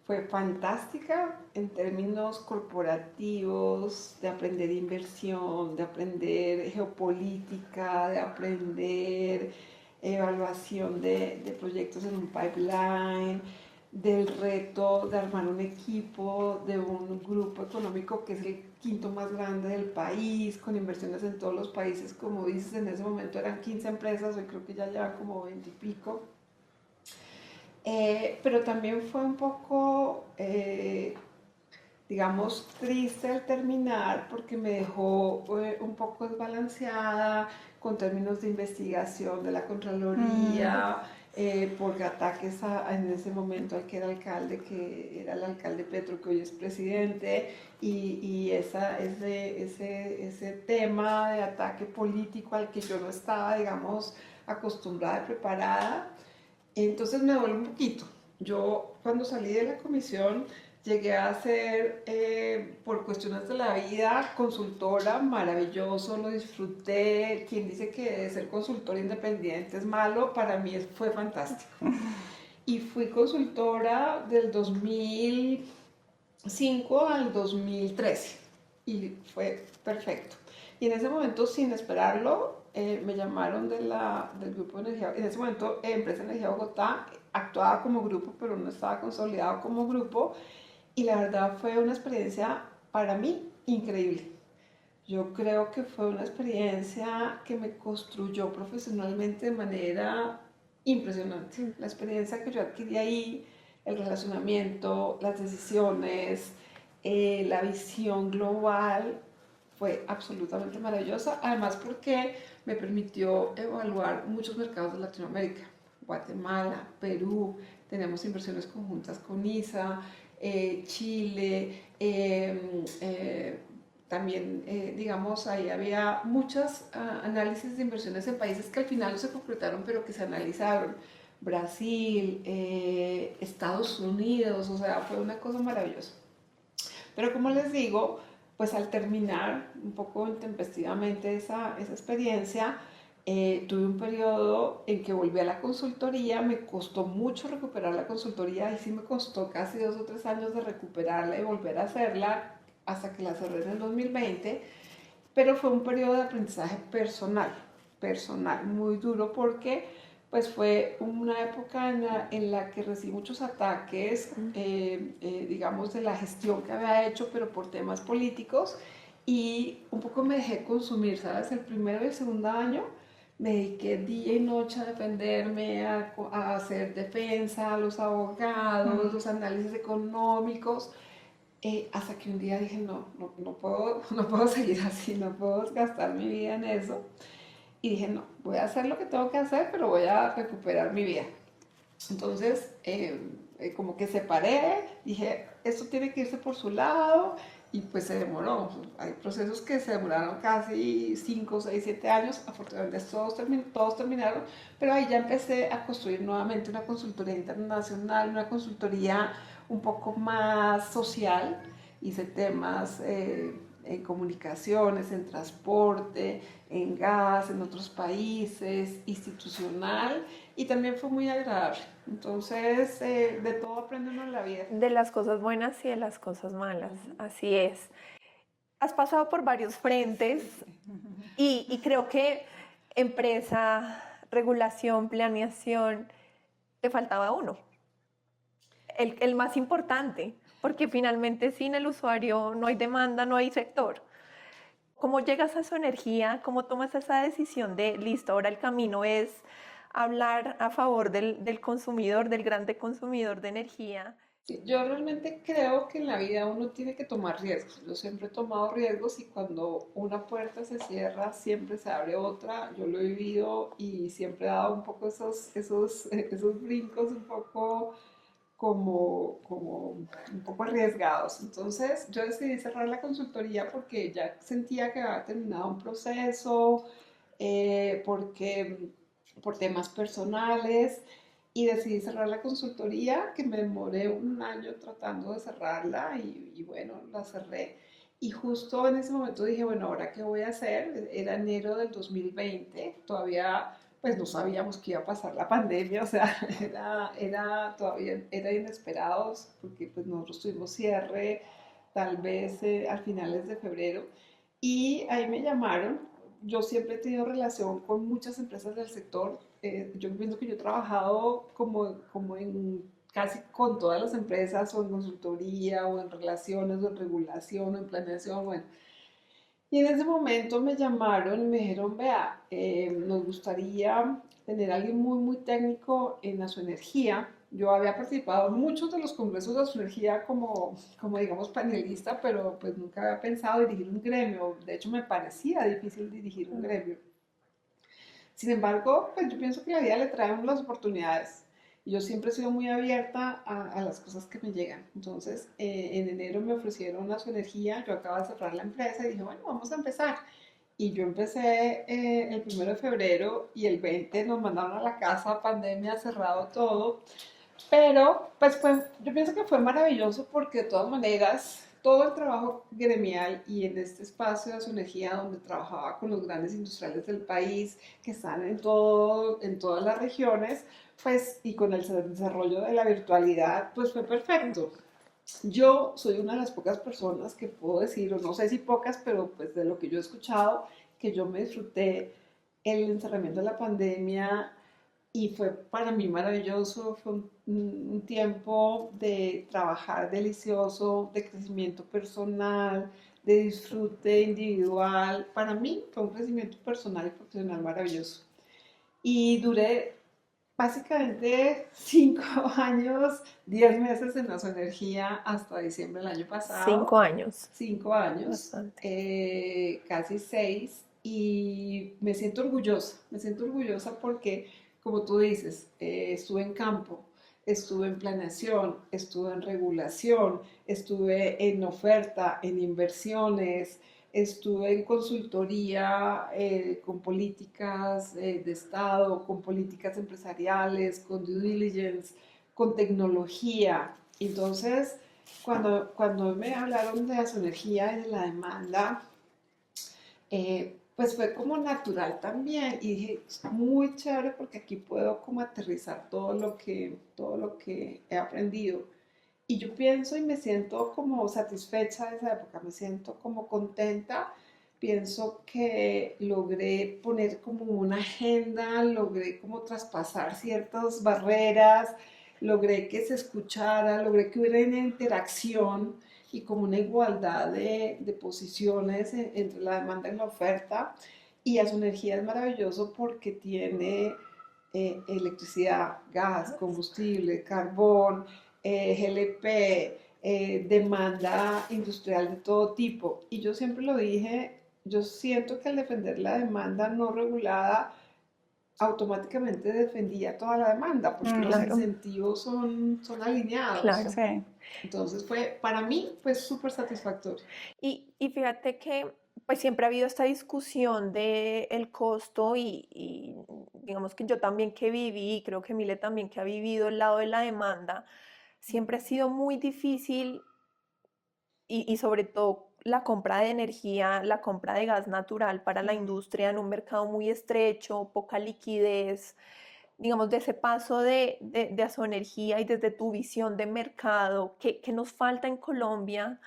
Fue fantástica en términos corporativos, de aprender inversión, de aprender geopolítica, de aprender evaluación de proyectos en un pipeline, del reto de armar un equipo de un grupo económico que es el 5º más grande del país, con inversiones en todos los países. Como dices, en ese momento eran 15 empresas, hoy creo que ya llevan como 20 y pico. Pero también fue un poco, digamos, triste al terminar porque me dejó un poco desbalanceada con términos de investigación de la Contraloría, por ataques en ese momento al que era alcalde, que era el alcalde Petro, que hoy es presidente, y ese tema de ataque político al que yo no estaba, digamos, acostumbrada y preparada. Entonces me duele un poquito. Yo cuando salí de la comisión llegué a ser, por cuestiones de la vida, consultora, maravilloso, lo disfruté. Quien dice que ser consultora independiente es malo, para mí fue fantástico. Y fui consultora del 2005 al 2013 y fue perfecto. Y en ese momento, sin esperarlo, me llamaron del Grupo de Energía. En ese momento, Empresa Energía Bogotá actuaba como grupo, pero no estaba consolidado como grupo. Y la verdad fue una experiencia para mí increíble. Yo creo que fue una experiencia que me construyó profesionalmente de manera impresionante. La experiencia que yo adquirí ahí, el relacionamiento, las decisiones, la visión global, fue absolutamente maravillosa. Además porque me permitió evaluar muchos mercados de Latinoamérica. Guatemala, Perú, tenemos inversiones conjuntas con ISA, Chile, también, digamos, ahí había muchos análisis de inversiones en países que al final no se concretaron, pero que se analizaron. Brasil, Estados Unidos, o sea, fue una cosa maravillosa. Pero como les digo, pues al terminar un poco intempestivamente esa experiencia, Tuve un periodo en que volví a la consultoría, me costó mucho recuperar la consultoría y sí me costó casi 2 o 3 años de recuperarla y volver a hacerla hasta que la cerré en el 2020, pero fue un periodo de aprendizaje personal, muy duro porque pues fue una época en la que recibí muchos ataques, digamos, de la gestión que había hecho, pero por temas políticos, y un poco me dejé consumir, ¿sabes? El primero y el segundo año me dediqué día y noche a defenderme, a hacer defensa, a los abogados, los análisis económicos, hasta que un día dije, no puedo, no puedo seguir así, no puedo gastar mi vida en eso. Y dije, no, voy a hacer lo que tengo que hacer, pero voy a recuperar mi vida. Entonces, como que separé, dije, esto tiene que irse por su lado, y pues se demoró. Hay procesos que se demoraron casi 5, 6, 7 años, afortunadamente todos terminaron, pero ahí ya empecé a construir nuevamente una consultoría internacional, una consultoría un poco más social. Hice temas en comunicaciones, en transporte, en gas, en otros países, institucional, y también fue muy agradable. Entonces, de todo aprende uno en la vida. De las cosas buenas y de las cosas malas, así es. Has pasado por varios frentes y creo que empresa, regulación, planeación, te faltaba uno, el más importante, porque finalmente sin el usuario no hay demanda, no hay sector. ¿Cómo llegas a su energía? ¿Cómo tomas esa decisión de, listo, ahora el camino es hablar a favor del consumidor, del grande consumidor de energía? Sí, yo realmente creo que en la vida uno tiene que tomar riesgos. Yo siempre he tomado riesgos, y cuando una puerta se cierra, siempre se abre otra. Yo lo he vivido y siempre he dado un poco esos brincos un poco como un poco arriesgados. Entonces yo decidí cerrar la consultoría porque ya sentía que había terminado un proceso, porque por temas personales, y decidí cerrar la consultoría, que me demoré un año tratando de cerrarla, y bueno, la cerré. Y justo en ese momento dije, bueno, ¿ahora qué voy a hacer? Era enero del 2020, todavía pues no sabíamos que iba a pasar la pandemia, o sea, todavía era inesperado, porque pues nosotros tuvimos cierre tal vez a finales de febrero, y ahí me llamaron. Yo siempre he tenido relación con muchas empresas del sector. Yo pienso que yo he trabajado como en casi con todas las empresas, o en consultoría, o en relaciones, o en regulación, o en planeación, bueno. Y en ese momento me llamaron y me dijeron, vea, nos gustaría tener a alguien muy, muy técnico en Asoenergía. Yo había participado en muchos de los congresos de Asoenergía como digamos, panelista, pero pues nunca había pensado dirigir un gremio. De hecho, me parecía difícil dirigir un gremio. Sin embargo, pues yo pienso que la vida le trae unas oportunidades. Y yo siempre he sido muy abierta a las cosas que me llegan. Entonces, en enero me ofrecieron una su energía, yo acababa de cerrar la empresa y dije, bueno, vamos a empezar. Y yo empecé el 1 de febrero, y el 20 nos mandaron a la casa, pandemia, cerrado todo. Pero, pues yo pienso que fue maravilloso, porque de todas maneras, todo el trabajo gremial y en este espacio de su energía, donde trabajaba con los grandes industriales del país, que están en todas las regiones, pues, y con el desarrollo de la virtualidad, pues fue perfecto. Yo soy una de las pocas personas que puedo decir, o no sé si pocas, pero pues de lo que yo he escuchado, que yo me disfruté el encerramiento de la pandemia, y fue para mí maravilloso. Fue un tiempo de trabajar delicioso, de crecimiento personal, de disfrute individual. Para mí fue un crecimiento personal y profesional maravilloso. Y duré básicamente 5 años, 10 meses en Energía, hasta diciembre del año pasado. 5 años. 5 años, Bastante. casi 6, y me siento orgullosa porque, como tú dices, estuve en campo, estuve en planeación, estuve en regulación, estuve en oferta, en inversiones, estuve en consultoría, con políticas de Estado, con políticas empresariales, con due diligence, con tecnología. Entonces, cuando me hablaron de la energía y de la demanda, pues fue como natural también y dije, "Es muy chévere porque aquí puedo como aterrizar todo lo que he aprendido". Y yo pienso y me siento como satisfecha de esa época, me siento como contenta. Pienso que logré poner como una agenda, logré como traspasar ciertas barreras, logré que se escuchara, logré que hubiera una interacción y como una igualdad de posiciones entre la demanda y la oferta. Y a su energía es maravilloso porque tiene electricidad, gas, combustible, carbón, GLP, demanda industrial de todo tipo. Y yo siempre lo dije, yo siento que al defender la demanda no regulada, automáticamente defendía toda la demanda, porque los Claro, incentivos son alineados. claro. Sí. Entonces fue, para mí, fue súper satisfactorio. Y fíjate que pues siempre ha habido esta discusión de el costo y digamos que yo también que viví, y creo que Mile también que ha vivido el lado de la demanda, siempre ha sido muy difícil y sobre todo la compra de energía, la compra de gas natural para la industria en un mercado muy estrecho, poca liquidez, digamos, de ese paso de a su energía y desde tu visión de mercado, ¿qué nos falta en Colombia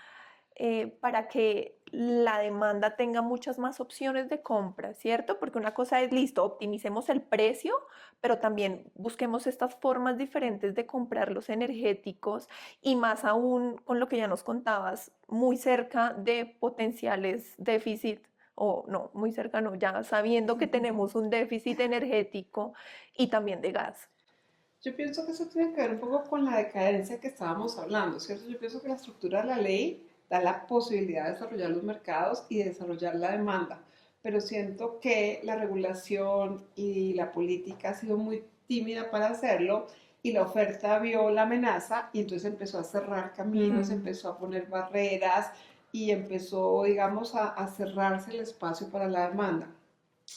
para que la demanda tenga muchas más opciones de compra, ¿cierto? Porque una cosa es, listo, optimicemos el precio, pero también busquemos estas formas diferentes de comprar los energéticos y más aún con lo que ya nos contabas, muy cerca de potenciales déficit o no, muy cerca no, ya sabiendo que tenemos un déficit energético y también de gas. Yo pienso que eso tiene que ver un poco con la decadencia que estábamos hablando, ¿cierto? Yo pienso que la estructura de la ley da la posibilidad de desarrollar los mercados y de desarrollar la demanda, pero siento que la regulación y la política ha sido muy tímida para hacerlo y la oferta vio la amenaza y entonces empezó a cerrar caminos, empezó a poner barreras y empezó, digamos, a cerrarse el espacio para la demanda.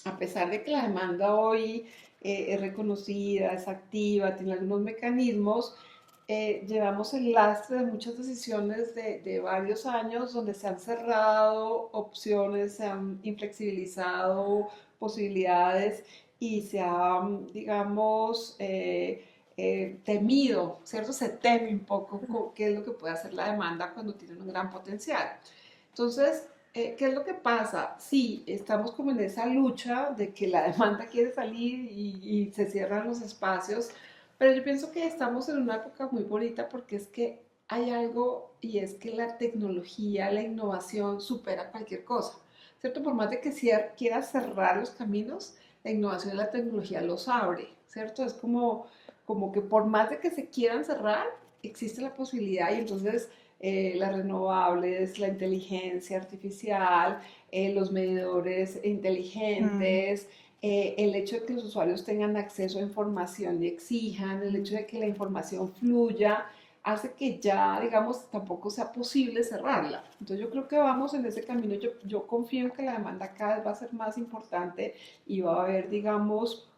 A pesar de que la demanda hoy es reconocida, es activa, tiene algunos mecanismos, llevamos el lastre de muchas decisiones de varios años donde se han cerrado opciones, se han inflexibilizado posibilidades y se ha, digamos, temido, ¿cierto? Se teme un poco qué es lo que puede hacer la demanda cuando tiene un gran potencial. Entonces, ¿qué es lo que pasa? Sí, estamos como en esa lucha de que la demanda quiere salir y se cierran los espacios, pero yo pienso que estamos en una época muy bonita porque es que hay algo y es que la tecnología, la innovación supera cualquier cosa, ¿cierto? Por más de que quiera cerrar los caminos, la innovación y la tecnología los abre, ¿cierto? Es como que por más de que se quieran cerrar, existe la posibilidad y entonces las renovables, la inteligencia artificial, los medidores inteligentes, el hecho de que los usuarios tengan acceso a información y exijan, el hecho de que la información fluya, hace que ya, digamos, tampoco sea posible cerrarla. Entonces yo creo que vamos en ese camino, yo confío en que la demanda cada vez va a ser más importante y va a haber, digamos,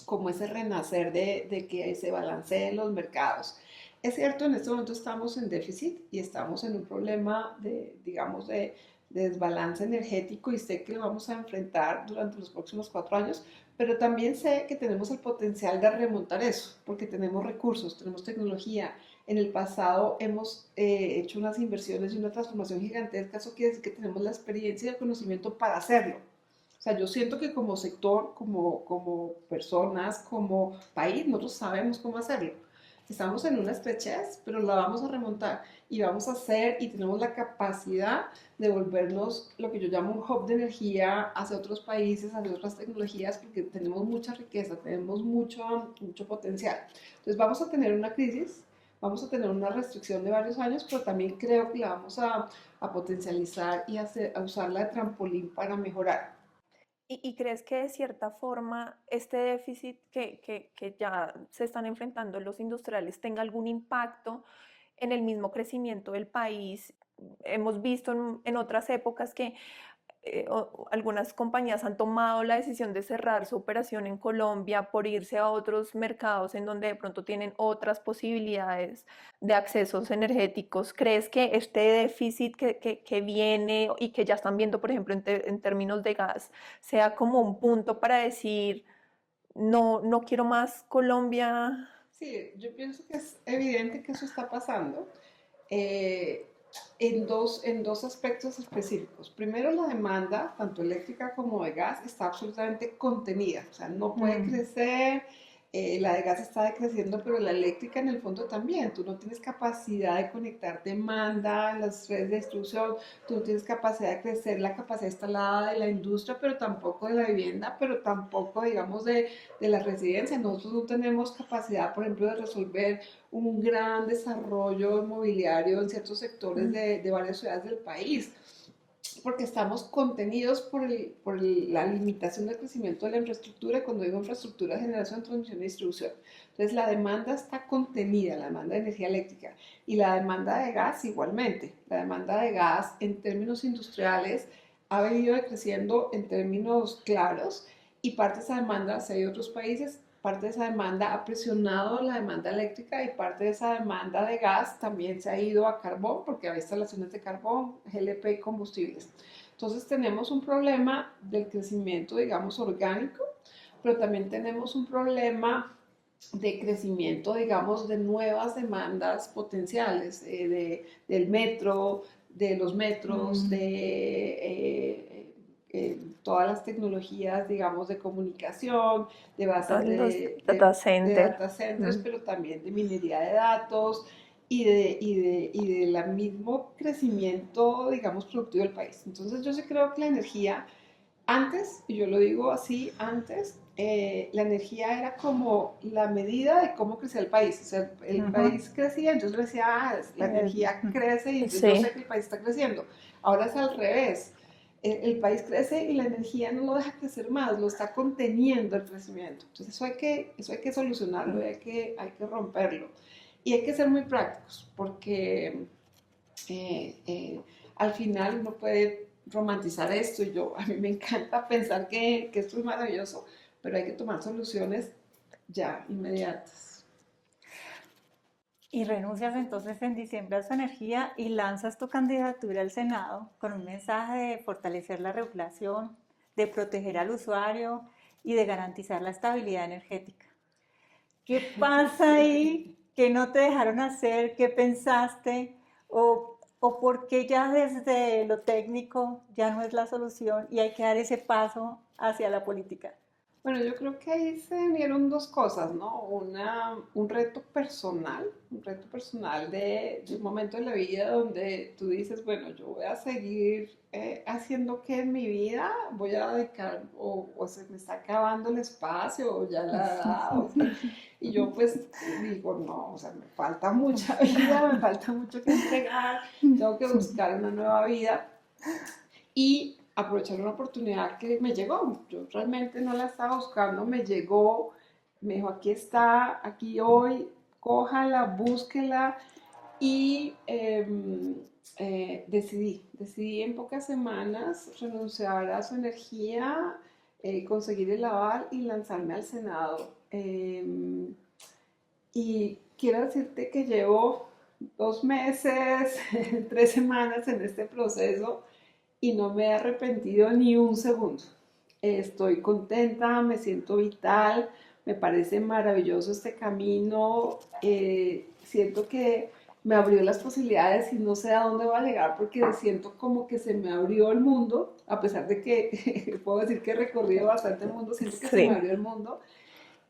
como ese renacer de que se balanceen los mercados. Es cierto, en este momento estamos en déficit y estamos en un problema de, digamos, de desbalance energético y sé que lo vamos a enfrentar durante los próximos 4 años, pero también sé que tenemos el potencial de remontar eso, porque tenemos recursos, tenemos tecnología. En el pasado hemos hecho unas inversiones y una transformación gigantesca, eso quiere decir que tenemos la experiencia y el conocimiento para hacerlo. O sea, yo siento que como sector, como personas, como país, nosotros sabemos cómo hacerlo. Estamos en una estrechez, pero la vamos a remontar y vamos a hacer y tenemos la capacidad de volvernos lo que yo llamo un hub de energía hacia otros países, hacia otras tecnologías, porque tenemos mucha riqueza, tenemos mucho potencial. Entonces vamos a tener una crisis, vamos a tener una restricción de varios años, pero también creo que la vamos a potencializar y a usarla de trampolín para mejorar. ¿Y crees que de cierta forma este déficit que ya se están enfrentando los industriales tenga algún impacto en el mismo crecimiento del país? Hemos visto en otras épocas que algunas compañías han tomado la decisión de cerrar su operación en Colombia por irse a otros mercados en donde de pronto tienen otras posibilidades de accesos energéticos. ¿Crees que este déficit que viene y que ya están viendo, por ejemplo, en términos de gas, sea como un punto para decir, no, no quiero más Colombia? Sí, yo pienso que es evidente que eso está pasando. eh, en dos aspectos específicos. Primero, la demanda, tanto eléctrica como de gas, está absolutamente contenida, o sea, no puede Mm. crecer. La de gas está decreciendo, pero la eléctrica en el fondo también. Tú no tienes capacidad de conectar demanda en las redes de distribución, tú no tienes capacidad de crecer la capacidad instalada de la industria, pero tampoco de la vivienda, pero tampoco, digamos, de la residencia. Nosotros no tenemos capacidad, por ejemplo, de resolver un gran desarrollo inmobiliario en ciertos sectores Mm. de varias ciudades del país, porque estamos contenidos la limitación del crecimiento de la infraestructura, y cuando digo infraestructura, generación, transmisión y distribución. Entonces la demanda está contenida, la demanda de energía eléctrica, y la demanda de gas igualmente. La demanda de gas en términos industriales ha venido decreciendo en términos claros, y parte de esa demanda se ha ido a otros países. Parte de esa demanda ha presionado la demanda eléctrica, y parte de esa demanda de gas también se ha ido a carbón, porque hay instalaciones de carbón, GLP y combustibles. Entonces tenemos un problema del crecimiento, digamos, orgánico, pero también tenemos un problema de crecimiento, digamos, de nuevas demandas potenciales, del metro, de los metros, Mm. todas las tecnologías, digamos, de comunicación, de bases Todos los data de center. data centers, Mm. pero también de minería de datos y de la mismo crecimiento, digamos, productivo del país. Entonces yo sí creo que la energía antes, y yo lo digo así, antes, la energía era como la medida de cómo crecía el país. O sea, el Ujú. país crecía, entonces yo decía, ah, la energía crece y entonces yo Sí. sé que el país está creciendo. Ahora es al revés. El país crece y la energía no lo deja crecer más, lo está conteniendo el crecimiento. Entonces eso hay que solucionarlo, y hay que romperlo. Y hay que ser muy prácticos, porque eh, eh, al final uno puede romantizar esto, y a mí me encanta pensar que esto es maravilloso, pero hay que tomar soluciones ya, inmediatas. Y renuncias entonces en diciembre a su energía y lanzas tu candidatura al Senado con un mensaje de fortalecer la regulación, de proteger al usuario y de garantizar la estabilidad energética. ¿Qué pasa Sí. ahí? ¿Qué no te dejaron hacer? ¿Qué pensaste? ¿O por qué ya desde lo técnico ya no es la solución y hay que dar ese paso hacia la política? Bueno, yo creo que ahí se unieron dos cosas, ¿no? Un reto personal de un momento de la vida donde tú dices, bueno, yo voy a seguir haciendo qué en mi vida, voy a dedicar, o se me está acabando el espacio, o ya la edad, y yo pues digo, no, o sea, me falta mucha vida, me falta mucho que entregar, tengo que buscar una nueva vida y aprovechar una oportunidad que me llegó. Yo realmente no la estaba buscando, me llegó, me dijo, aquí está, aquí hoy, cójala, búsquela, y decidí en pocas semanas renunciar a su energía, conseguir el aval y lanzarme al Senado. Y quiero decirte que llevo 2 meses, 3 semanas en este proceso, y no me he arrepentido ni un segundo. Estoy contenta, me siento vital, me parece maravilloso este camino, siento que me abrió las posibilidades y no sé a dónde va a llegar, porque siento como que se me abrió el mundo, a pesar de que puedo decir que he recorrido bastante el mundo, siento que se me Sí. abrió el mundo,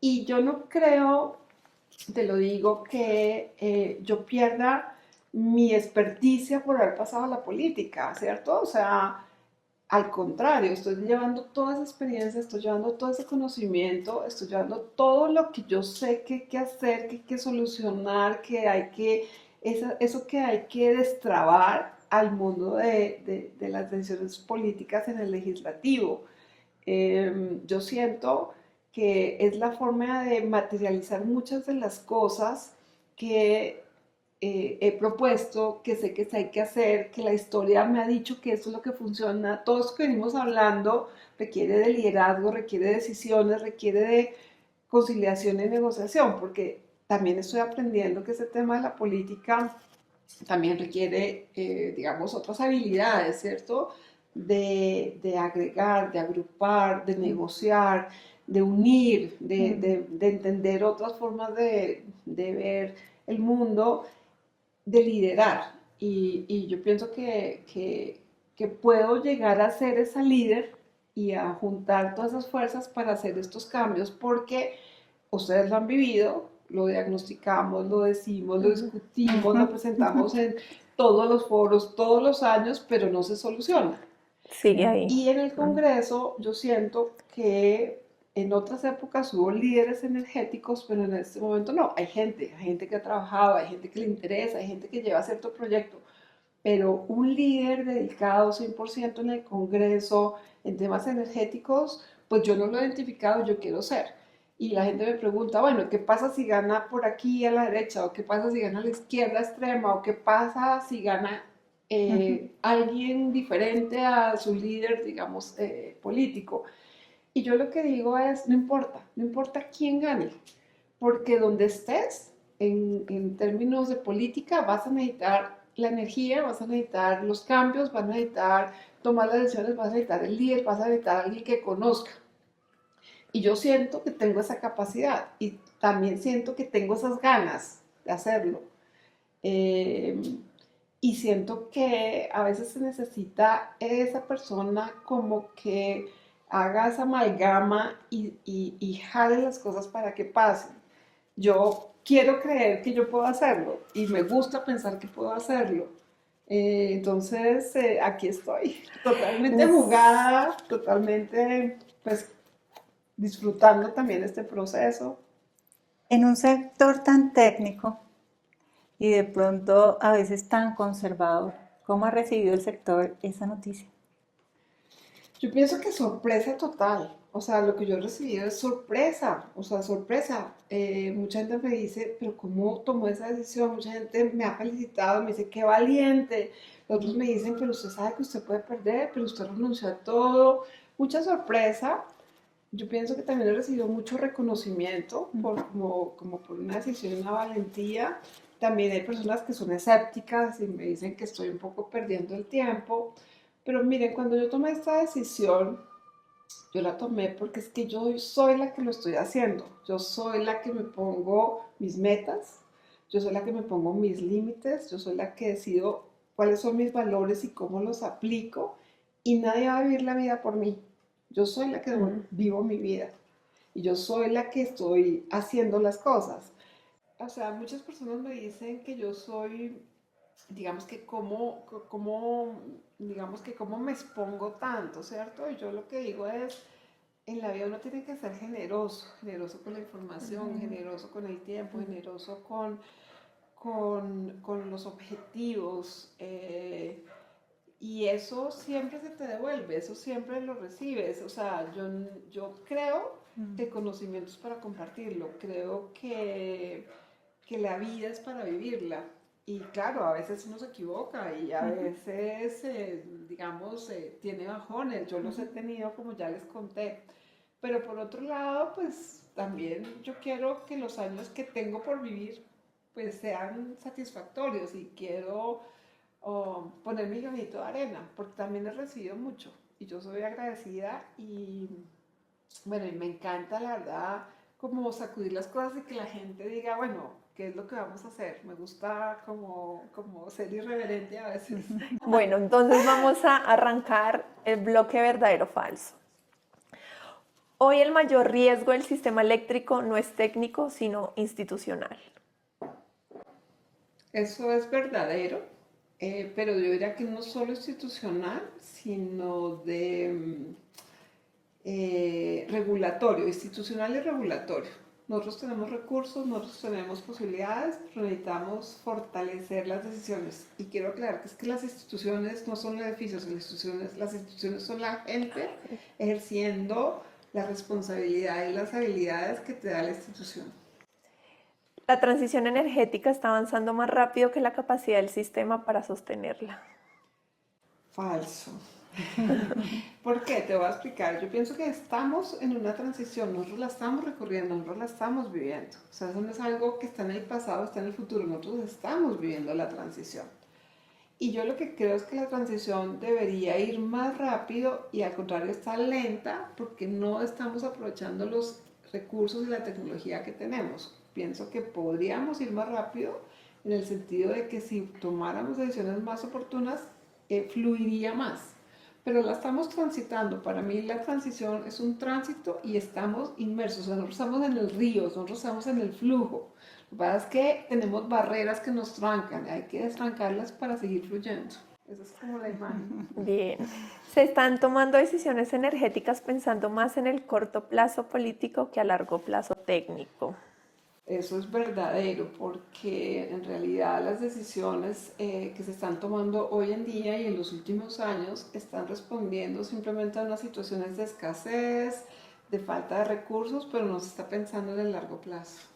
y yo no creo, te lo digo, que yo pierda mi experticia por haber pasado a la política, ¿cierto? O sea, al contrario, estoy llevando toda esa experiencia, estoy llevando todo ese conocimiento, estoy llevando todo lo que yo sé que hay que hacer, que hay que solucionar, eso que hay que destrabar al mundo de las decisiones políticas en el legislativo. Yo siento que es la forma de materializar muchas de las cosas que he propuesto, que sé que hay que hacer, que la historia me ha dicho que esto es lo que funciona. Todo esto que venimos hablando requiere de liderazgo, requiere de decisiones, requiere de conciliación y negociación, porque también estoy aprendiendo que ese tema de la política también requiere, digamos, otras habilidades, ¿cierto? De agregar, de agrupar, de negociar, de unir, de entender otras formas de ver el mundo, de liderar. Y yo pienso que puedo llegar a ser esa líder y a juntar todas esas fuerzas para hacer estos cambios, porque ustedes lo han vivido, lo diagnosticamos, lo decimos, lo discutimos, lo presentamos en todos los foros, todos los años, pero no se soluciona. Sigue ahí. Y en el Congreso yo siento que en otras épocas hubo líderes energéticos, pero en este momento no. Hay gente que ha trabajado, hay gente que le interesa, hay gente que lleva cierto proyecto, pero un líder dedicado 100% en el Congreso, en temas energéticos, pues yo no lo he identificado, yo quiero ser. Y la gente me pregunta, bueno, ¿qué pasa si gana por aquí a la derecha? ¿O qué pasa si gana a la izquierda extrema? ¿O qué pasa si gana alguien diferente a su líder, digamos, político? Y yo lo que digo es, no importa quién gane, porque donde estés, en términos de política, vas a necesitar la energía, vas a necesitar los cambios, vas a necesitar tomar las decisiones, vas a necesitar el líder, vas a necesitar alguien que conozca. Y yo siento que tengo esa capacidad y también siento que tengo esas ganas de hacerlo. Eh, y siento que a veces se necesita esa persona como que haga esa amalgama y jale las cosas para que pasen. Yo quiero creer que yo puedo hacerlo y me gusta pensar que puedo hacerlo. Entonces, aquí estoy, totalmente jugada, totalmente, pues, disfrutando también este proceso. En un sector tan técnico y de pronto a veces tan conservador, ¿cómo ha recibido el sector esa noticia? Yo pienso que sorpresa total, o sea, lo que yo he recibido es sorpresa, o sea, sorpresa. Mucha gente me dice, pero ¿cómo tomó esa decisión? Mucha gente me ha felicitado, me dice, qué valiente. Otros me dicen, pero usted sabe que usted puede perder, pero usted renunció a todo. Mucha sorpresa. Yo pienso que también he recibido mucho reconocimiento como por una decisión y una valentía. También hay personas que son escépticas y me dicen que estoy un poco perdiendo el tiempo. Pero miren, cuando yo tomé esta decisión, yo la tomé porque es que yo soy la que lo estoy haciendo. Yo soy la que me pongo mis metas, yo soy la que me pongo mis límites, yo soy la que decido cuáles son mis valores y cómo los aplico. Y nadie va a vivir la vida por mí. Yo soy la que vivo mi vida. Y yo soy la que estoy haciendo las cosas. O sea, muchas personas me dicen que yo soy, digamos que digamos que cómo me expongo tanto, ¿cierto? Y yo lo que digo es, en la vida uno tiene que ser generoso, generoso con la información, generoso con el tiempo, generoso con los objetivos, y eso siempre se te devuelve, eso siempre lo recibes. O sea, yo creo que el conocimiento es para compartirlo, creo que la vida es para vivirla. Y claro, a veces uno se equivoca y a veces, digamos, tiene bajones. Yo los he tenido, como ya les conté. Pero por otro lado, pues también yo quiero que los años que tengo por vivir, pues sean satisfactorios y quiero poner mi granito de arena, porque también he recibido mucho y yo soy agradecida y bueno, y me encanta la verdad como sacudir las cosas y que la gente diga, bueno, ¿qué es lo que vamos a hacer? Me gusta como ser irreverente a veces. Bueno, entonces vamos a arrancar el bloque verdadero o falso. Hoy el mayor riesgo del sistema eléctrico no es técnico, sino institucional. Eso es verdadero, pero yo diría que no solo institucional, sino de regulatorio, institucional y regulatorio. Nosotros tenemos recursos, nosotros tenemos posibilidades, pero necesitamos fortalecer las decisiones. Y quiero aclarar que es que las instituciones no son edificios, las instituciones son la gente ejerciendo la responsabilidad y las habilidades que te da la institución. La transición energética está avanzando más rápido que la capacidad del sistema para sostenerla. Falso. ¿Por qué? Te voy a explicar. Yo pienso que estamos en una transición, nosotros la estamos recorriendo, nosotros la estamos viviendo. O sea, eso no es algo que está en el pasado, está en el futuro, nosotros estamos viviendo la transición. Y yo lo que creo es que la transición debería ir más rápido y al contrario está lenta porque no estamos aprovechando los recursos y la tecnología que tenemos. Pienso que podríamos ir más rápido en el sentido de que si tomáramos decisiones más oportunas, fluiría más. Pero la estamos transitando. Para mí la transición es un tránsito y estamos inmersos. O sea, nosotros estamos en el río, nosotros estamos en el flujo. Lo que pasa es que tenemos barreras que nos trancan. Hay que destrancarlas para seguir fluyendo. Esa es como la imagen. Bien. Se están tomando decisiones energéticas pensando más en el corto plazo político que a largo plazo técnico. Eso es verdadero porque en realidad las decisiones que se están tomando hoy en día y en los últimos años están respondiendo simplemente a unas situaciones de escasez, de falta de recursos, pero no se está pensando en el largo plazo.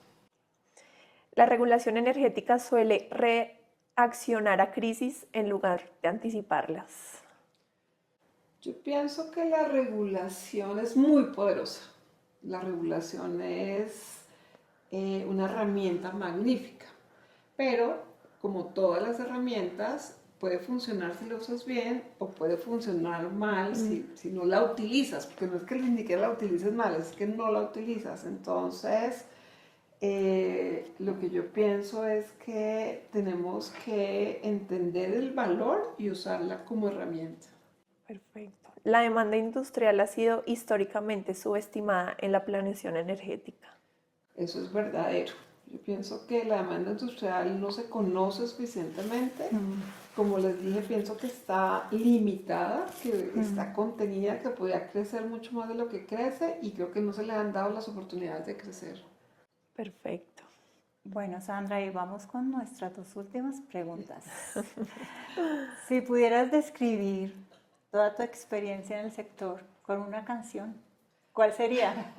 La regulación energética suele reaccionar a crisis en lugar de anticiparlas. Yo pienso que la regulación es muy poderosa. La regulación es una herramienta magnífica, pero como todas las herramientas puede funcionar si lo usas bien o puede funcionar mal si no la utilizas, porque no es que ni siquiera la utilices mal, es que no la utilizas. Entonces lo que yo pienso es que tenemos que entender el valor y usarla como herramienta. Perfecto. La demanda industrial ha sido históricamente subestimada en la planeación energética. Eso es verdadero. Yo pienso que la demanda industrial no se conoce suficientemente. Como les dije, pienso que está limitada, que está contenida, que podría crecer mucho más de lo que crece y creo que no se le han dado las oportunidades de crecer. Perfecto. Bueno, Sandra, y vamos con nuestras dos últimas preguntas. Si pudieras describir toda tu experiencia en el sector con una canción, ¿cuál sería?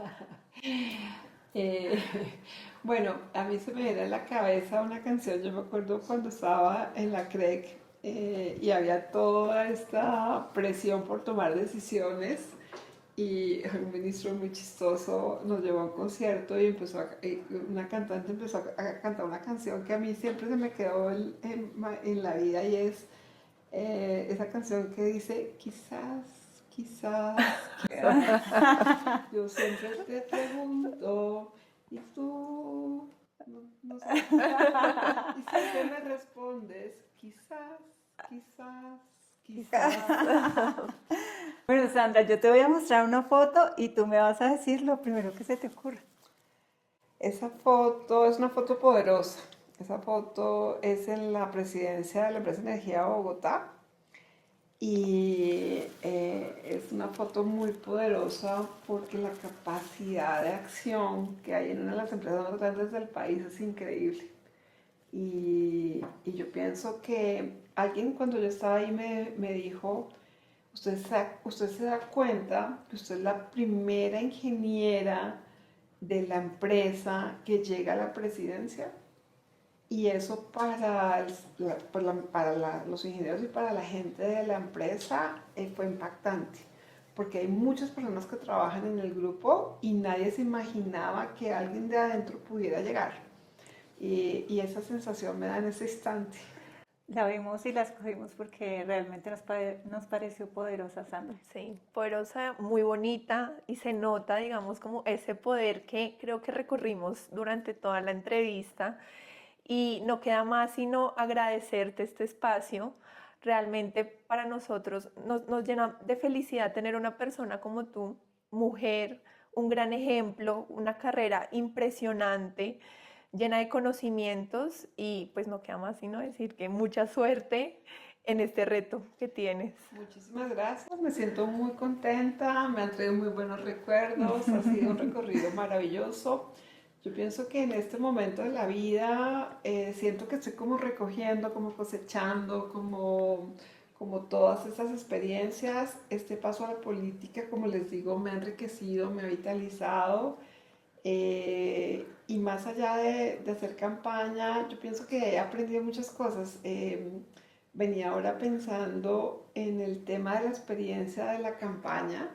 Bueno, a mí se me viene a la cabeza una canción, yo me acuerdo cuando estaba en la CREC y había toda esta presión por tomar decisiones y un ministro muy chistoso nos llevó a un concierto y una cantante empezó a cantar una canción que a mí siempre se me quedó en la vida y es esa canción que dice quizás, quizás, yo siempre te pregunto y tú no sé. Y siempre me respondes quizás, quizás, quizás. Bueno, Sandra, yo te voy a mostrar una foto y tú me vas a decir lo primero que se te ocurra. Esa foto es una foto poderosa. Esa foto es en la presidencia de la empresa Energía de Bogotá y es una foto muy poderosa porque la capacidad de acción que hay en una de las empresas más grandes del país es increíble. Y yo pienso que alguien cuando yo estaba ahí me dijo, usted se da cuenta que usted es la primera ingeniera de la empresa que llega a la presidencia. Y eso para los ingenieros y para la gente de la empresa fue impactante, porque hay muchas personas que trabajan en el grupo y nadie se imaginaba que alguien de adentro pudiera llegar. Y esa sensación me da en ese instante. La vimos y la escogimos porque realmente nos pareció poderosa, Sandra. Sí, poderosa, muy bonita y se nota, digamos, como ese poder que creo que recorrimos durante toda la entrevista. Y no queda más sino agradecerte este espacio. Realmente para nosotros nos llena de felicidad tener una persona como tú, mujer, un gran ejemplo, una carrera impresionante, llena de conocimientos y pues no queda más sino decir que mucha suerte en este reto que tienes. Muchísimas gracias, me siento muy contenta, me han traído muy buenos recuerdos, ha sido un recorrido maravilloso. Yo pienso que en este momento de la vida siento que estoy como recogiendo, como cosechando, como todas esas experiencias. Este paso a la política, como les digo, me ha enriquecido, me ha vitalizado y más allá de hacer campaña, yo pienso que he aprendido muchas cosas. Venía ahora pensando en el tema de la experiencia de la campaña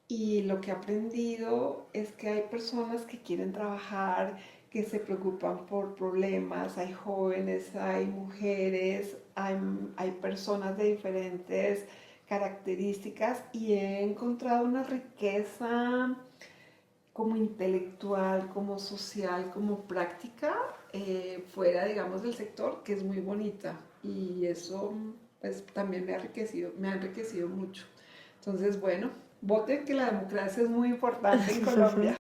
y lo que he aprendido es que hay personas que quieren trabajar, que se preocupan por problemas, hay jóvenes, hay mujeres, hay personas de diferentes características y he encontrado una riqueza como intelectual, como social, como práctica, fuera, digamos, del sector, que es muy bonita. Y eso, pues, también me ha enriquecido mucho. Entonces, bueno, voten que la democracia es muy importante en Colombia.